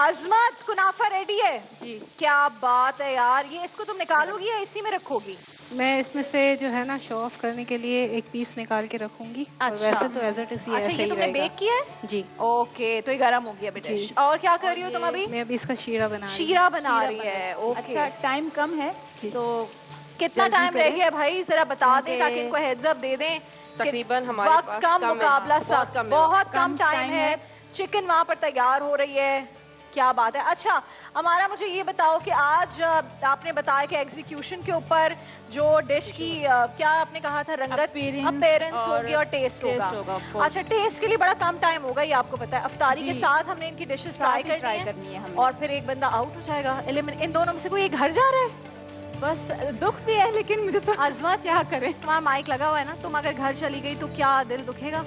A: अजमत, कुनाफा रेडी है
G: जी।
A: क्या बात है यार। ये इसको तुम निकालोगी या इसी में रखोगी?
H: मैं इसमें से जो है ना शो ऑफ करने के लिए एक पीस निकाल के रखूंगी। और
A: अच्छा।
H: वैसे तो एज इट इज
A: अच्छा,
H: ऐसे
A: ये
H: ही
A: तुमने
H: रहेगा।
A: बेक किया है?
H: जी।
A: ओके, तो ये गरम हो गया बेटा।
H: जी।
A: और क्या कर रही हो तुम अभी?
H: मैं अभी इसका शीरा बना रही हूँ।
A: शीरा बना रही है। ओके,
D: अच्छा, टाइम कम है तो
A: कितना
D: जल्दी
A: टाइम रह
D: करें।
A: गया भाई, जरा बता दें
D: क्योंकि
A: ताकि इनको हेड्स अप दे दें।
F: तकरीबन हमारे
A: वक्त
F: पास
A: कम,
F: कम है,
A: मुकाबला
F: बहुत
A: सख्त,
F: कम है।
A: बहुत कम
D: कम
A: टाइम
D: टाइम
A: है।
D: है।
A: चिकन वहाँ पर तैयार हो रही है, क्या बात है। अच्छा हमारा, मुझे ये बताओ कि आज आपने बताया कि एग्जीक्यूशन के ऊपर जो डिश की क्या आपने कहा था, रंगत, अपीयरेंस होगी और टेस्ट होगा।
D: of course।
A: अच्छा, टेस्ट के लिए बड़ा कम टाइम होगा, ये आपको पता है। अफ्तारी के
D: जी।
A: साथ हमने इनकी डिशेस ट्राई
D: साथ ही try
A: करनी
D: करनी
A: है
D: है हमने।
A: और फिर एक बंदा आउट हो जाएगा। इन दोनों में से कोई एक घर जा रहा है।
D: बस दुख भी है, लेकिन मुझे तो
A: अजमत क्या करें, तुम्हारा माइक लगा हुआ है ना, तुम अगर घर चली गई तो क्या दिल दुखेगा?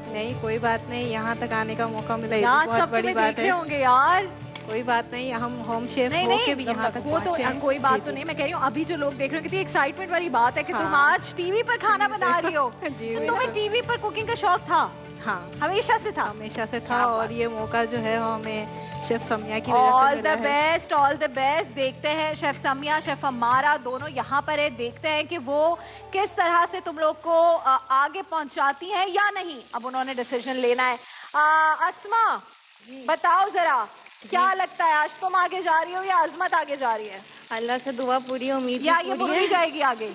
H: नहीं कोई बात नहीं, यहाँ तक आने का मौका मिला ये
A: यार
H: भी बहुत
A: सब
H: बड़ी
A: तुम्हें
H: बात
A: देख रहे
H: है।
A: होंगे यार।
H: कोई बात नहीं, हम होम शेफ
A: नहीं
H: होके
A: नहीं,
H: भी यहाँ तक
A: वो तो
H: पहुंचे हैं।
A: कोई बात
H: जी,
A: तो
H: जी।
A: नहीं, मैं कह रही हूँ अभी जो लोग देख रहे हो, कितनी एक्साइटमेंट वाली बात है कि तुम
H: हाँ।
A: आज टीवी पर खाना बना रही हो।
H: जी,
A: तो
H: बिल्कुल।
A: तुम्हें टीवी पर कुकिंग का शौक था?
H: हाँ,
A: हमेशा से था?
H: हमेशा से
A: क्या
H: था।
A: बात।
H: और ये मौका जो है वो हमें शेफ समिया की वजह से
A: ऑल
H: मिला
A: द
H: है।
A: Best, all the best. देखते हैं शेफ समिया, शेफ अमारा दोनों यहाँ पर है, देखते हैं कि वो किस तरह से तुम लोग को आगे पहुंचाती हैं या नहीं। अब उन्होंने डिसीजन लेना है। अस्मा बताओ जरा, क्या लगता है आज तुम आगे जा रही हो या अजमत आगे जा रही है?
G: अल्लाह से दुआ पूरी, उम्मीद
A: या
G: भी
A: ये
G: पूरी
A: मुर्गी
G: है।
A: जाएगी आगे?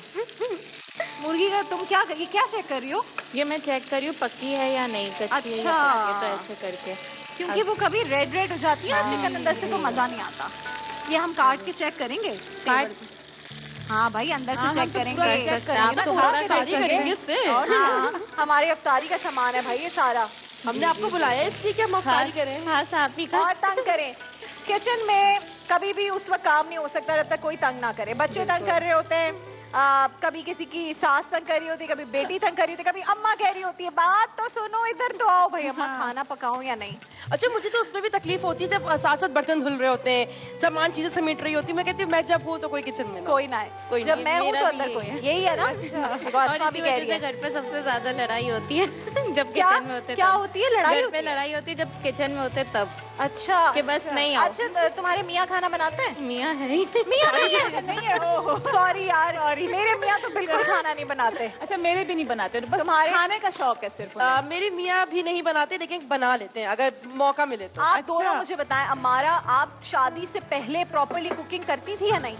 A: मुर्गी का तुम क्या चेक कर रही हो?
G: ये मैं चेक कर रही हूँ पक्की है या नहीं, कच्ची है या
A: अच्छा।
G: पक्की है, तो ऐसे करके।
A: क्योंकि वो कभी रेड रेड हो जाती है चिकन अंदर से, तो मजा नहीं आता। ये हम काट के चेक करेंगे। हाँ भाई, अंदर से चेक करेंगे।
G: आप तो हमारा
F: शादी करेंगे इससे।
A: हाँ, हमारी अफ्तारी का सामान है भाई ये सारा।
F: हमने आपको बुलाया है इसलिए कि हम अफ्तारी करें।
G: हाँ, साफी का।
A: और तंग करें किचन में कभी भी उस वक्त काम नहीं हो सकता जब तक कोई तंग ना करे। बच्चे तंग कर रहे होते हैं, कभी किसी की सास तंग कर रही होती है, कभी बेटी तंग कर रही होती है, कभी अम्मा कह रही होती है बात तो सुनो, इधर तो आओ भाई, अम्मा खाना पकाऊं या नहीं।
F: अच्छा, मुझे तो उसमें भी तकलीफ होती है जब साथ साथ बर्तन धुल रहे होते हैं, सामान चीजें समेट रही होती है। मैं कहती हूँ मैं जब हूँ तो कोई किचन में ना।
A: कोई ना है,
F: कोई
A: जब
F: नहीं,
A: मैं हूँ
G: मेरा
A: तो
G: भी
A: अंदर
G: यही
A: कोई
G: है।
A: है। यही है ना? देखो,
G: और
A: अस्मा
G: इसी
A: भी कह
G: वजह
A: रही
G: से
A: है।
G: घर पे सबसे ज्यादा लड़ाई होती है जब
A: क्या
G: किचन में होते
A: क्या
G: तब।
A: होती है? लड़ाई
G: घर
A: होती
G: पे
A: है?
G: लड़ाई होती है जब किचन में होते तब।
A: अच्छा
G: कि बस नहीं आओ।
A: अच्छा, तुम्हारे मियाँ खाना बनाते हैं?
G: मियाँ है ही
A: मियाँ नहीं है। सॉरी यार, मेरे मियाँ तो बिल्कुल खाना नहीं बनाते।
D: अच्छा, मेरे भी नहीं बनाते, बस
A: तुम्हारे?
D: खाने का शौक है सिर्फ।
F: मेरी मियाँ भी नहीं बनाते, लेकिन बना लेते हैं अगर मौका मिले तो।
A: आप
D: अच्छा।
A: दोनों मुझे बताएं, अमारा आप शादी से पहले प्रॉपर्ली कुकिंग करती थी या नहीं?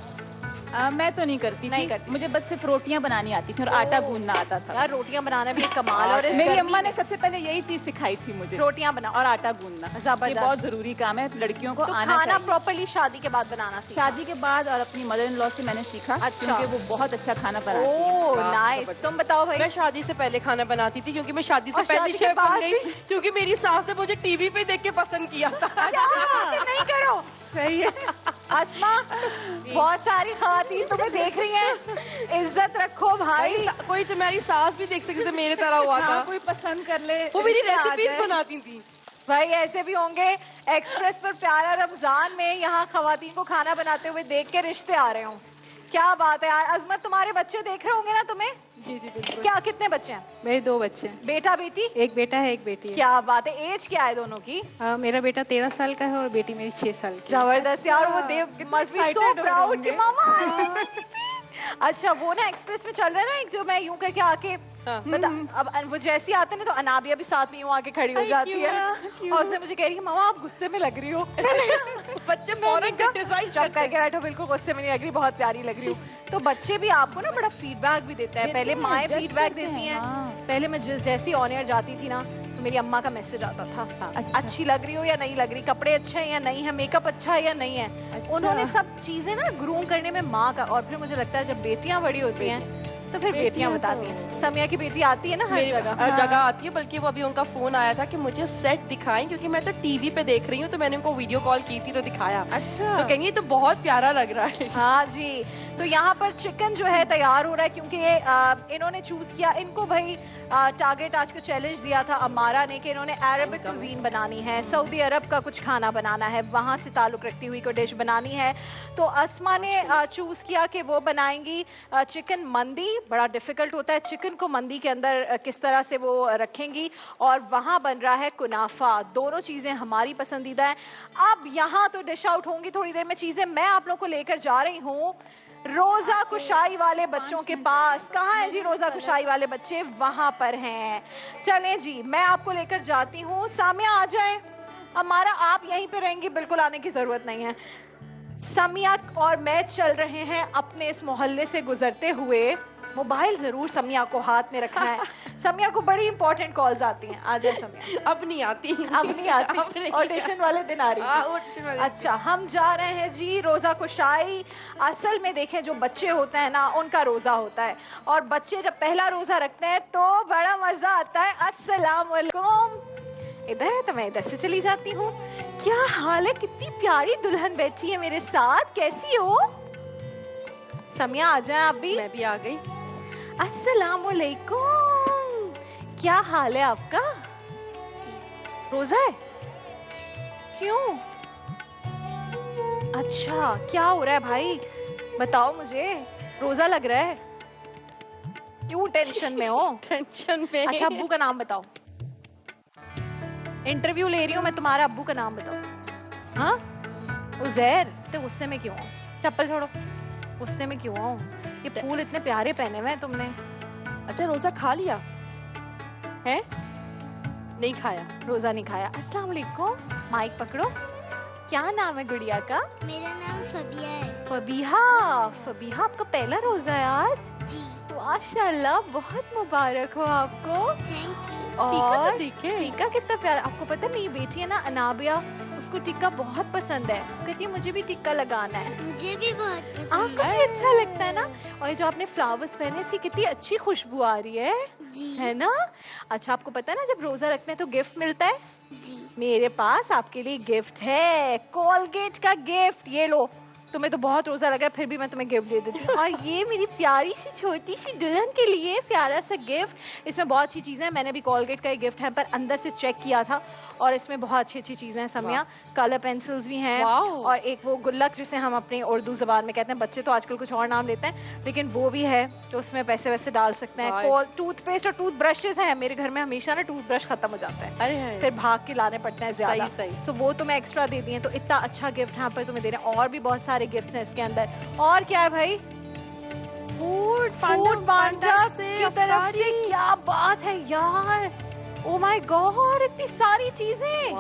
D: मैं तो नहीं करती
A: नहीं
D: थी।
A: करती।
D: मुझे बस सिर्फ रोटियां बनानी आती थी और आटा गूंदना आता था।
A: यार रोटियां बनाना भी एक कमाल है। और इस
D: मेरी
A: गर्मी
D: अम्मा ने
A: में
D: सबसे पहले यही चीज सिखाई थी मुझे,
A: रोटियां बनाओ।
D: और आटा गूंदना।
A: जबरदस्त।
D: ये बहुत जरूरी काम है, लड़कियों को
A: तो
D: आना
A: खाना
D: चाहिए।
A: प्रॉपर्ली शादी के बाद बनाना सीखा?
D: शादी के बाद और अपनी मदर इन लॉ से मैंने सीखा।
A: अच्छा।
D: क्योंकि वो बहुत अच्छा खाना बनाती
A: ओह
D: हैं।
A: नाइस। तुम बताओ भाई।
F: मैं शादी से पहले खाना बनाती थी, क्योंकि मैं शादी से
A: और
F: पहले
A: शादी के
F: शेफ बन
A: बाद
F: गई,
A: भी?
F: क्योंकि मेरी सास ने मुझे टीवी पे देख के पसंद किया था।
A: क्या बात है, नहीं करो।
D: सही है।
A: अस्मा, बहुत सारी खवातीन तुम्हें देख रही हैं, इज्जत रखो भाई।
F: कोई तुम्हारी सास भी देख सके मेरे तरह हुआ था।
D: हाँ, कोई पसंद कर ले,
F: वो मेरी
D: रिश्ते आ
F: रेसिपीज
D: जाए।
F: बनाती थी।
A: भाई ऐसे भी होंगे एक्सप्रेस पर प्यारा रमजान में यहाँ खवातीन को खाना बनाते हुए देख के रिश्ते आ रहे हों। क्या बात है यार। अजमत, तुम्हारे बच्चे देख रहे होंगे ना तुम्हें?
H: जी जी बिल्कुल।
A: क्या, कितने बच्चे हैं?
H: मेरे 2 बच्चे हैं,
A: बेटा बेटी?
H: एक बेटा है एक बेटी है।
A: क्या बात है। एज क्या है दोनों की?
H: मेरा बेटा 13 साल का है और बेटी मेरी 6 साल की है।
A: जबरदस्त यार। वो देव मस्ट बी सो
D: excited हो रहे
A: प्राउड कि
D: होंगे।
A: मामा। अच्छा, वो ना एक्सप्रेस में चल रहा है ना एक, जो मैं यूं करके आके बता, अब वो जैसी आते हैं ना, तो अनाबिया भी साथ में यूं आके खड़ी हो जाती है और उसने मुझे कह रही है मामा आप गुस्से में लग रही हो।
F: बच्चे फौरन क्रिटिसाइज
A: चुप
F: करते हैं।
A: करके बैठो, बिल्कुल गुस्से में नहीं लग रही, बहुत प्यारी लग रही हूँ। तो बच्चे भी आपको ना बड़ा फीडबैक भी देते हैं। पहले माएँ
D: जज
A: फीडबैक
D: करते
A: देती
D: हैं,
A: हैं।
D: हाँ।
A: पहले मैं जैसी ऑन एयर जाती थी ना, तो मेरी अम्मा का मैसेज आता था, अच्छी लग रही हो या नहीं लग रही, कपड़े अच्छे हैं या नहीं है, मेकअप अच्छा है या नहीं है। उन्होंने सब चीजें ना ग्रूम करने में माँ का। और फिर मुझे लगता है जब बेटियां बड़ी होती हैं तो फिर बेटियां बताती हैं। समिया की बेटी आती है ना हर
F: मेरी
A: जगह।
F: हर जगह आती है, बल्कि वो अभी उनका फोन आया था कि मुझे सेट दिखाएं, क्योंकि मैं तो टीवी पे देख रही हूँ, तो मैंने उनको वीडियो कॉल की थी तो दिखाया।
D: अच्छा।
F: तो कहेंगे तो बहुत प्यारा लग रहा है।
A: हाँ जी। तो यहाँ पर चिकन जो है तैयार हो रहा है, क्योंकि ये इन्होंने चूज किया, इनको भाई टारगेट आज का चैलेंज दिया था अमारा ने कि इन्होंने अरबिक कुजीन बनानी है, सऊदी अरब का कुछ खाना बनाना है, वहाँ से ताल्लुक रखती हुई कोई डिश बनानी है। तो अस्मा ने चूज किया कि वो बनाएंगी चिकन मंदी। बड़ा डिफिकल्ट होता है चिकन को मंदी के अंदर किस तरह से वो रखेंगी। और वहाँ बन रहा है कुनाफा। दोनों चीज़ें हमारी पसंदीदा हैं। अब यहाँ तो डिश आउट होंगी थोड़ी देर में चीज़ें। मैं आप लोग को लेकर जा रही हूँ रोजा कुशाई वाले बच्चों के पास। कहाँ है जी रोजा कुशाई वाले बच्चे? वहां पर हैं। चलें जी, मैं आपको लेकर जाती हूँ। सामिया आ जाए हमारा, आप यहीं पे रहेंगी, बिल्कुल आने की जरूरत नहीं है। समिया और मैं चल रहे हैं अपने इस मोहल्ले से गुजरते हुए। मोबाइल जरूर समिया को हाथ में रखना है। समिया को बड़ी इंपॉर्टेंट कॉल्स आती हैं। आ जाए समिया।
F: अब नहीं आती,
A: अब नहीं आती, ऑडिशन वाले दिन आ रही है। अच्छा, हम जा रहे हैं जी रोजा कुशाई। असल में देखें, जो बच्चे होते हैं ना, उनका रोजा होता है, और बच्चे जब पहला रोजा रखते हैं तो बड़ा मजा आता है। अस्सलाम वालेकुम। इधर है तो मैं इधर से चली जाती हूँ। क्या हाल है? कितनी प्यारी दुल्हन बैठी है मेरे साथ। कैसी हो? समिया आ जाए आप भी।
F: मैं भी आ गई।
A: अस्सलाम वालेकुम। क्या हाल है आपका? रोजा है? क्यों? अच्छा, क्या हो रहा है भाई? बताओ मुझे। रोजा लग रहा है? क्यों टेंशन में हो?
F: टेंशन में।
A: अच्छा, अब्बू का नाम बताओ। इंटरव्यू ले रही हूँ मैं, तुम्हारा अब्बू का नाम बताओ। हाँ, उजैर। तो गुस्से में क्यों हो? चप्पल छोड़ो। गुस्से में क्यों हो? ये फूल इतने प्यारे पहने हुए हैं तुमने।
F: अच्छा, रोजा खा लिया है? नहीं खाया।
A: रोजा नहीं खाया। अस्सलाम वालेकुम। माइक पकड़ो। क्या नाम है गुड़िया का?
I: मेरा नाम फबिया है।
A: फबीहा। फबीहा, आपका पहला रोजा है आज?
I: जी।
A: माशाल्लाह, बहुत मुबारक हो आपको।
I: Thank you.
A: और
F: टीका
A: टीका कितना प्यारा। आपको पता है मेरी बेटी है ना अनाबिया, उसको टिक्का बहुत पसंद है। कहती है मुझे भी टिक्का लगाना है।
I: मुझे भी बहुत पसंद
A: आपको भी अच्छा लगता है ना? और ये जो आपने फ्लावर्स पहने, इसकी कितनी अच्छी खुशबू आ रही है,
I: जी।
A: है ना? अच्छा, आपको पता है ना जब रोजा रखते हैं तो गिफ्ट मिलता है?
I: जी।
A: मेरे पास आपके लिए गिफ्ट है, कोलगेट का गिफ्ट। ये लो। तुम्हें तो बहुत रोजा लगा, फिर भी मैं तुम्हें गिफ्ट दे देती हूँ। और ये मेरी प्यारी सी छोटी सी दुल्हन के लिए प्यारा सा गिफ्ट। इसमें बहुत अच्छी चीजें हैं। मैंने भी कोलगेट का एक गिफ्ट है पर अंदर से चेक किया था, और इसमें बहुत अच्छी अच्छी चीजें हैं। समिया, कलर पेंसिल्स भी हैं, और एक वो गुल्लक जिसे हम अपनी उर्दू जबान में कहते हैं। बच्चे तो आजकल कुछ और नाम लेते हैं, लेकिन वो भी है, तो उसमें पैसे वैसे डाल सकते हैं। टूथपेस्ट और टूथ ब्रशेज हैं। मेरे घर में हमेशा ना टूथ ब्रश खत्म हो जाता है,
F: अरे
A: फिर भाग के लाने पड़ते हैं ज्यादा।
F: सही।
A: तो वो तो मैं एक्स्ट्रा दे दी है। तो इतना अच्छा गिफ्ट यहाँ पर तुम्हें दे रहे हैं। और भी बहुत सारे गिफ्ट हैं इसके अंदर। और क्या है भाई? फूड पांडा की तरफ से। क्या बात है यार, ओ माय गॉड, इतनी सारी चीजें।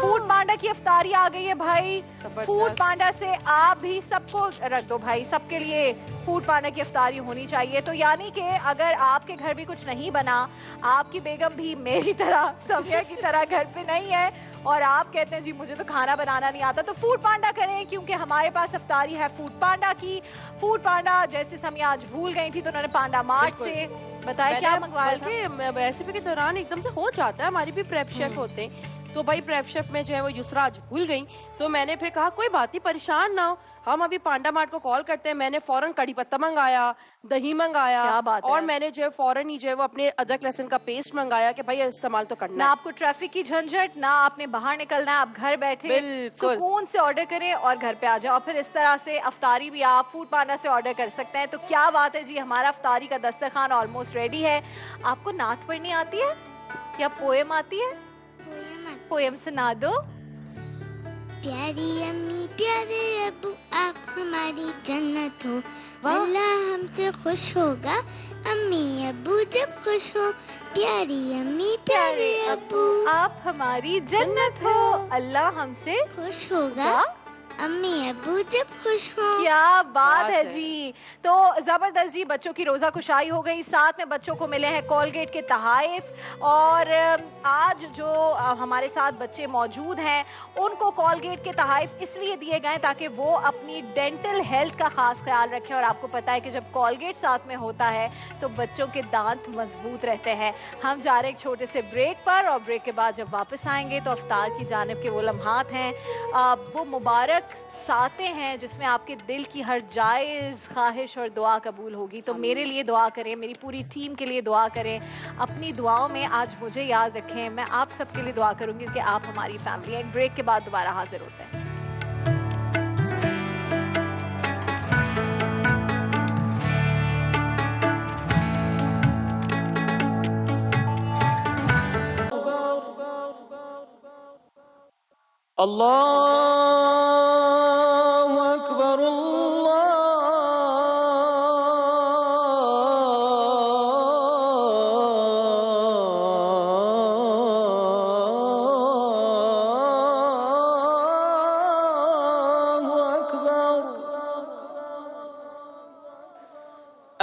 A: फूड पांडा की इफ्तारी आ गई है भाई। फूड पांडा से आप भी सबको रख दो भाई, सबके लिए फूड पांडा की इफ्तारी होनी चाहिए। तो यानी कि अगर आपके घर भी कुछ नहीं बना, आपकी बेगम भी मेरी तरह, समिया की तरह घर पे नहीं है, और आप कहते हैं जी मुझे तो खाना बनाना नहीं आता, तो फूड पांडा करें, क्योंकि हमारे पास इफ्तारी है फूड पांडा की। फूड पांडा जैसे समिया आज भूल गई थी, तो उन्होंने पांडा मार्ट से बताया क्या मंगवाया था।
F: रेसिपी के दौरान एकदम से हो जाता है। हमारी भी प्रेप शेफ होते हैं, तो भाई प्रेप शेफ में जो है वो युसरा आज भूल गई, तो मैंने फिर कहा कोई बात नहीं, परेशान ना हो, हम अभी पांडा मार्ट को कॉल करते हैं। मैंने फौरन कड़ी पत्ता मंगाया, दही मंगाया, और मैंने जो है फौरन ही जो है वो अपने अदरक लहसुन का पेस्ट मंगाया कि भाई इस्तेमाल तो करना
A: ना। आपको ट्रैफिक की झंझट ना, आपने बाहर निकलना है, आप घर बैठे सुकून से ऑर्डर करें और घर पे आ जाओ। और फिर इस तरह से अफ्तारी भी आप फूड पांडा से ऑर्डर कर सकते हैं। तो क्या बात है जी, हमारा अफ्तारी का दस्तरखान ऑलमोस्ट रेडी है। आपको नात पढ़नी आती है या पोएम आती है? पोएम सुना दो।
I: प्यारी अम्मी प्यारे अबू आप हमारी जन्नत हो, अल्लाह हमसे खुश होगा अम्मी अबू जब खुश हो। प्यारी अम्मी प्यारे अबू
A: आप हमारी जन्नत हो, अल्लाह हमसे
I: खुश होगा अम्मी अबू जब खुश हो।
A: क्या बात है जी। तो जबरदस्त जी, बच्चों की रोजा कुशाई हो गई, साथ में बच्चों को मिले हैं कोलगेट के तहाइफ। और आज जो हमारे साथ बच्चे मौजूद हैं उनको कोलगेट के तहाइफ इसलिए दिए गए ताकि वो अपनी डेंटल हेल्थ का खास ख्याल रखें। और आपको पता है कि जब कोलगेट साथ में होता है तो बच्चों के दांत मजबूत रहते हैं। हम जा रहे हैं एक छोटे से ब्रेक पर, और ब्रेक के बाद जब वापस आएंगे तो अफ्तार की जानिब के वो लम्हात हैं, वो मुबारक साते हैं जिसमें आपके दिल की हर जायज़ ख्वाहिश और दुआ कबूल होगी। तो मेरे लिए दुआ करें, मेरी पूरी टीम के लिए दुआ करें, अपनी दुआओं में आज मुझे याद रखें। मैं आप सबके लिए दुआ करूंगी क्योंकि आप हमारी फैमिली है। एक ब्रेक के बाद दोबारा हाजिर होते हैं।
J: अल्लाहु अकबर अल्लाहु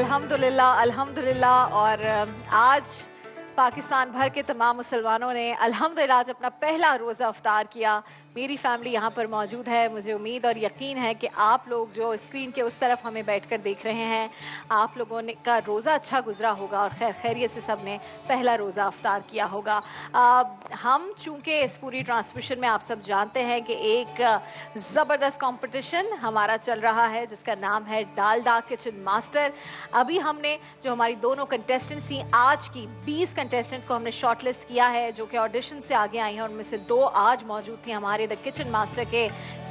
A: अल्हम्दुलिल्लाह अल्हम्दुलिल्लाह। और आज पाकिस्तान भर के तमाम मुसलमानों ने अल्हम्दुलिल्लाह आज अपना पहला रोज़ा अफ्तार किया। मेरी फैमिली यहाँ पर मौजूद है। मुझे उम्मीद और यकीन है कि आप लोग जो स्क्रीन के उस तरफ हमें बैठकर देख रहे हैं, आप लोगों ने का रोज़ा अच्छा गुजरा होगा और खैरियत से सब ने पहला रोज़ा अफ्तार किया होगा। हम चूँकि इस पूरी ट्रांसमिशन में आप सब जानते हैं कि एक ज़बरदस्त कंपटीशन हमारा चल रहा है जिसका नाम है डालडा किचन मास्टर। अभी हमने जो हमारी दोनों कंटेस्टेंट्स थी, आज की 20 कंटेस्टेंट्स को हमने शॉर्टलिस्ट किया है जो कि ऑडिशन से आगे आई हैं। उनमें से 2 आज मौजूद थी हमारे द किचन मास्टर के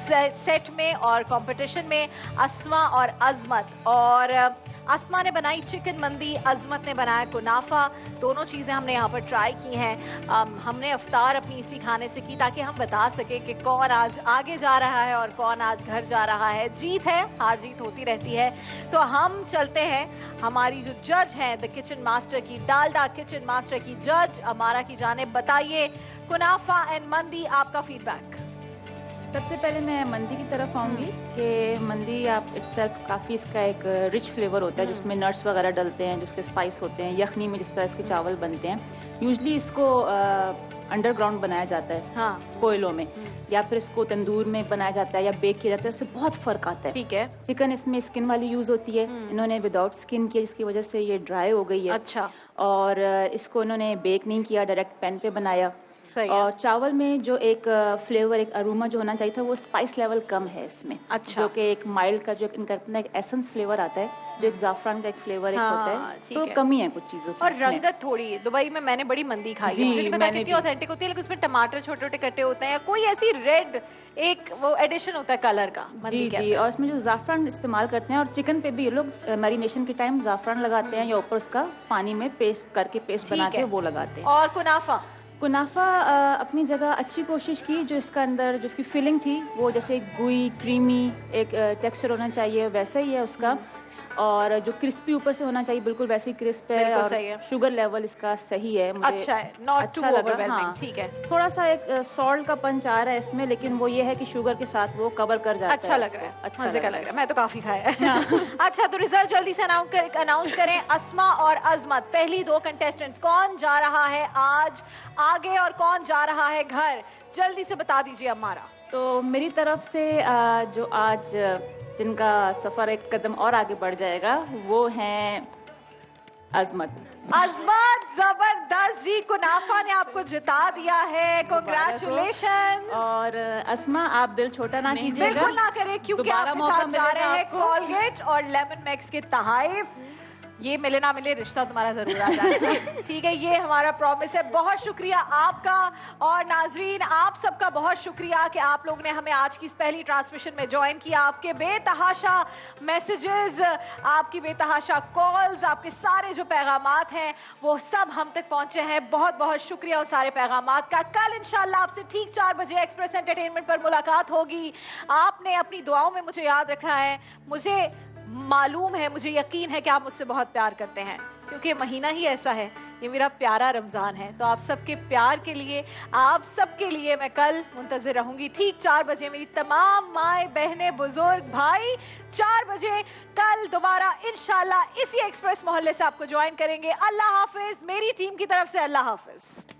A: सेट में और कंपटीशन में, अस्मा और अजमत। और अस्मा ने बनाई चिकन मंदी, अजमत ने बनाया कुनाफा। दोनों चीज़ें हमने यहाँ पर ट्राई की हैं। हमने अफ्तार अपनी इसी खाने से की ताकि हम बता सकें कि कौन आज आगे जा रहा है और कौन आज घर जा रहा है। जीत है, हार जीत होती रहती है। तो हम चलते हैं हमारी जो जज हैं द किचन मास्टर की, डालडा किचन मास्टर की जज अमारा की जानिब। बताइए कुनाफा एंड मंदी, आपका फीडबैक।
D: सबसे पहले मैं मंदी की तरफ आऊँगी कि मंदी आप इट्सेल्फ काफ़ी इसका एक रिच फ्लेवर होता है जिसमें नट्स वगैरह डलते हैं, जिसके स्पाइस होते हैं। यखनी में जिस तरह इसके चावल बनते हैं, यूजली इसको अंडरग्राउंड बनाया जाता है, हाँ, कोयलों में, या फिर इसको तंदूर में बनाया जाता है या बेक किया जाता है। उससे बहुत फ़र्क आता है। ठीक है। चिकन इसमें स्किन वाली यूज़ होती है, इन्होंने विदाउट स्किन किया जिसकी वजह से ये ड्राई हो गई है। अच्छा। और इसको इन्होंने बेक नहीं किया, डायरेक्ट पैन पे बनाया।
A: सही है।
D: और चावल में जो एक फ्लेवर, एक अरोमा जो होना चाहिए था, वो स्पाइस लेवल कम है इसमें।
A: अच्छा।
D: जो कि एक माइल्ड का जो इनका अपना एक एसेंस फ्लेवर आता है, जो एक जाफरान का एक फ्लेवर एक होता है,
A: ठीक
D: तो
A: है।
D: कमी है कुछ चीजों की
A: और
D: इसमें।
A: रंगत थोड़ी, दुबई में मैंने बड़ी मंदी खाई है,
D: जी,
A: मुझे नहीं पता
D: मैंने
A: कितनी
D: भी।
A: ऑथेंटिक होती है, लेकिन उसमें टमाटर छोटे छोटे कटे होते हैं या कोई ऐसी रेड एक वो एडिशन होता है कलर का मंदी
D: जी
A: के
D: जी,
A: अंदर।
D: और इसमें जो जाफरान इस्तेमाल करते हैं, और चिकन पे भी ये लोग मैरिनेशन के टाइम जाफरान लगाते हैं, या ऊपर उसका पानी में पेस्ट करके पेस्ट बना
A: ठीक
D: के
A: है।
D: वो लगाते हैं।
A: और कुनाफा
D: कुनाफा अपनी जगह अच्छी कोशिश की, जो इसका अंदर जो इसकी फिलिंग थी वो जैसे गुई क्रीमी एक टेक्सचर होना चाहिए, वैसा ही है उसका। और जो क्रिस्पी ऊपर से होना चाहिए, बिल्कुल वैसे ही क्रिस्प है।
A: बिल्कुल
D: और
A: सही है।
D: शुगर लेवल इसका सही है, मुझे
A: अच्छा है, not too
D: लगा।
A: overwhelming,
D: हाँ।
A: ठीक है।
D: थोड़ा सा एक सॉल्ट का पंच आ रहा है इसमें, लेकिन वो ये है कि शुगर के साथ वो कवर कर जाता
A: अच्छा
D: है
A: लग
D: उसको।
A: रहा है,
D: अच्छा
A: मजे का लग रहा है, मैं तो काफी खाया है। अच्छा, तो रिजल्ट जल्दी से अनाउंस करें। अस्मा और अजमत, पहली दो कंटेस्टेंट्स, कौन जा रहा है आज आगे और कौन जा रहा है घर, जल्दी से बता दीजिए अम्मारा।
D: तो मेरी तरफ से जो आज जिनका सफर एक कदम और आगे बढ़ जाएगा, वो हैं अजमत।
A: अजमत, जबरदस्त जी, कुनाफा ने आपको जिता दिया है, कॉन्ग्रेचुलेशन।
D: और अस्मा, आप दिल छोटा ना कीजिएगा,
A: बिल्कुल ना करें, क्योंकि
D: दोबारा
A: आपके
D: मौका
A: साथ जा रहे
D: मिलेगा
A: हैं
D: आपको।
A: कॉलगेट और लेमन मैक्स के तहाइफ। ये मिले ना मिले, रिश्ता तुम्हारा जरूर आ जाएगा। ठीक है, ये हमारा प्रॉमिस है। बहुत शुक्रिया आपका, और नाजरीन आप सबका बहुत शुक्रिया कि आप लोग ने हमें आज की इस पहली ट्रांसमिशन में ज्वाइन किया। आपके बेतहाशा मैसेजेस, आपकी बेतहाशा कॉल्स, आपके सारे जो पैगामात हैं वो सब हम तक पहुंचे हैं। बहुत बहुत शुक्रिया उन सारे पैगामात का। कल इंशाल्लाह आपसे ठीक 4 बजे एक्सप्रेस एंटरटेनमेंट पर मुलाकात होगी। आपने अपनी दुआओं में मुझे याद रखना है। मुझे मालूम है, मुझे यकीन है कि आप मुझसे बहुत प्यार करते हैं, क्योंकि महीना ही ऐसा है, ये मेरा प्यारा रमजान है। तो आप सबके प्यार के लिए, आप सबके लिए मैं कल मुंतजिर रहूंगी ठीक 4 बजे। मेरी तमाम माए बहनें बुजुर्ग भाई 4 बजे कल दोबारा इंशाल्लाह इसी एक्सप्रेस मोहल्ले से आपको ज्वाइन करेंगे। अल्लाह हाफिज, मेरी टीम की तरफ से अल्लाह हाफिज।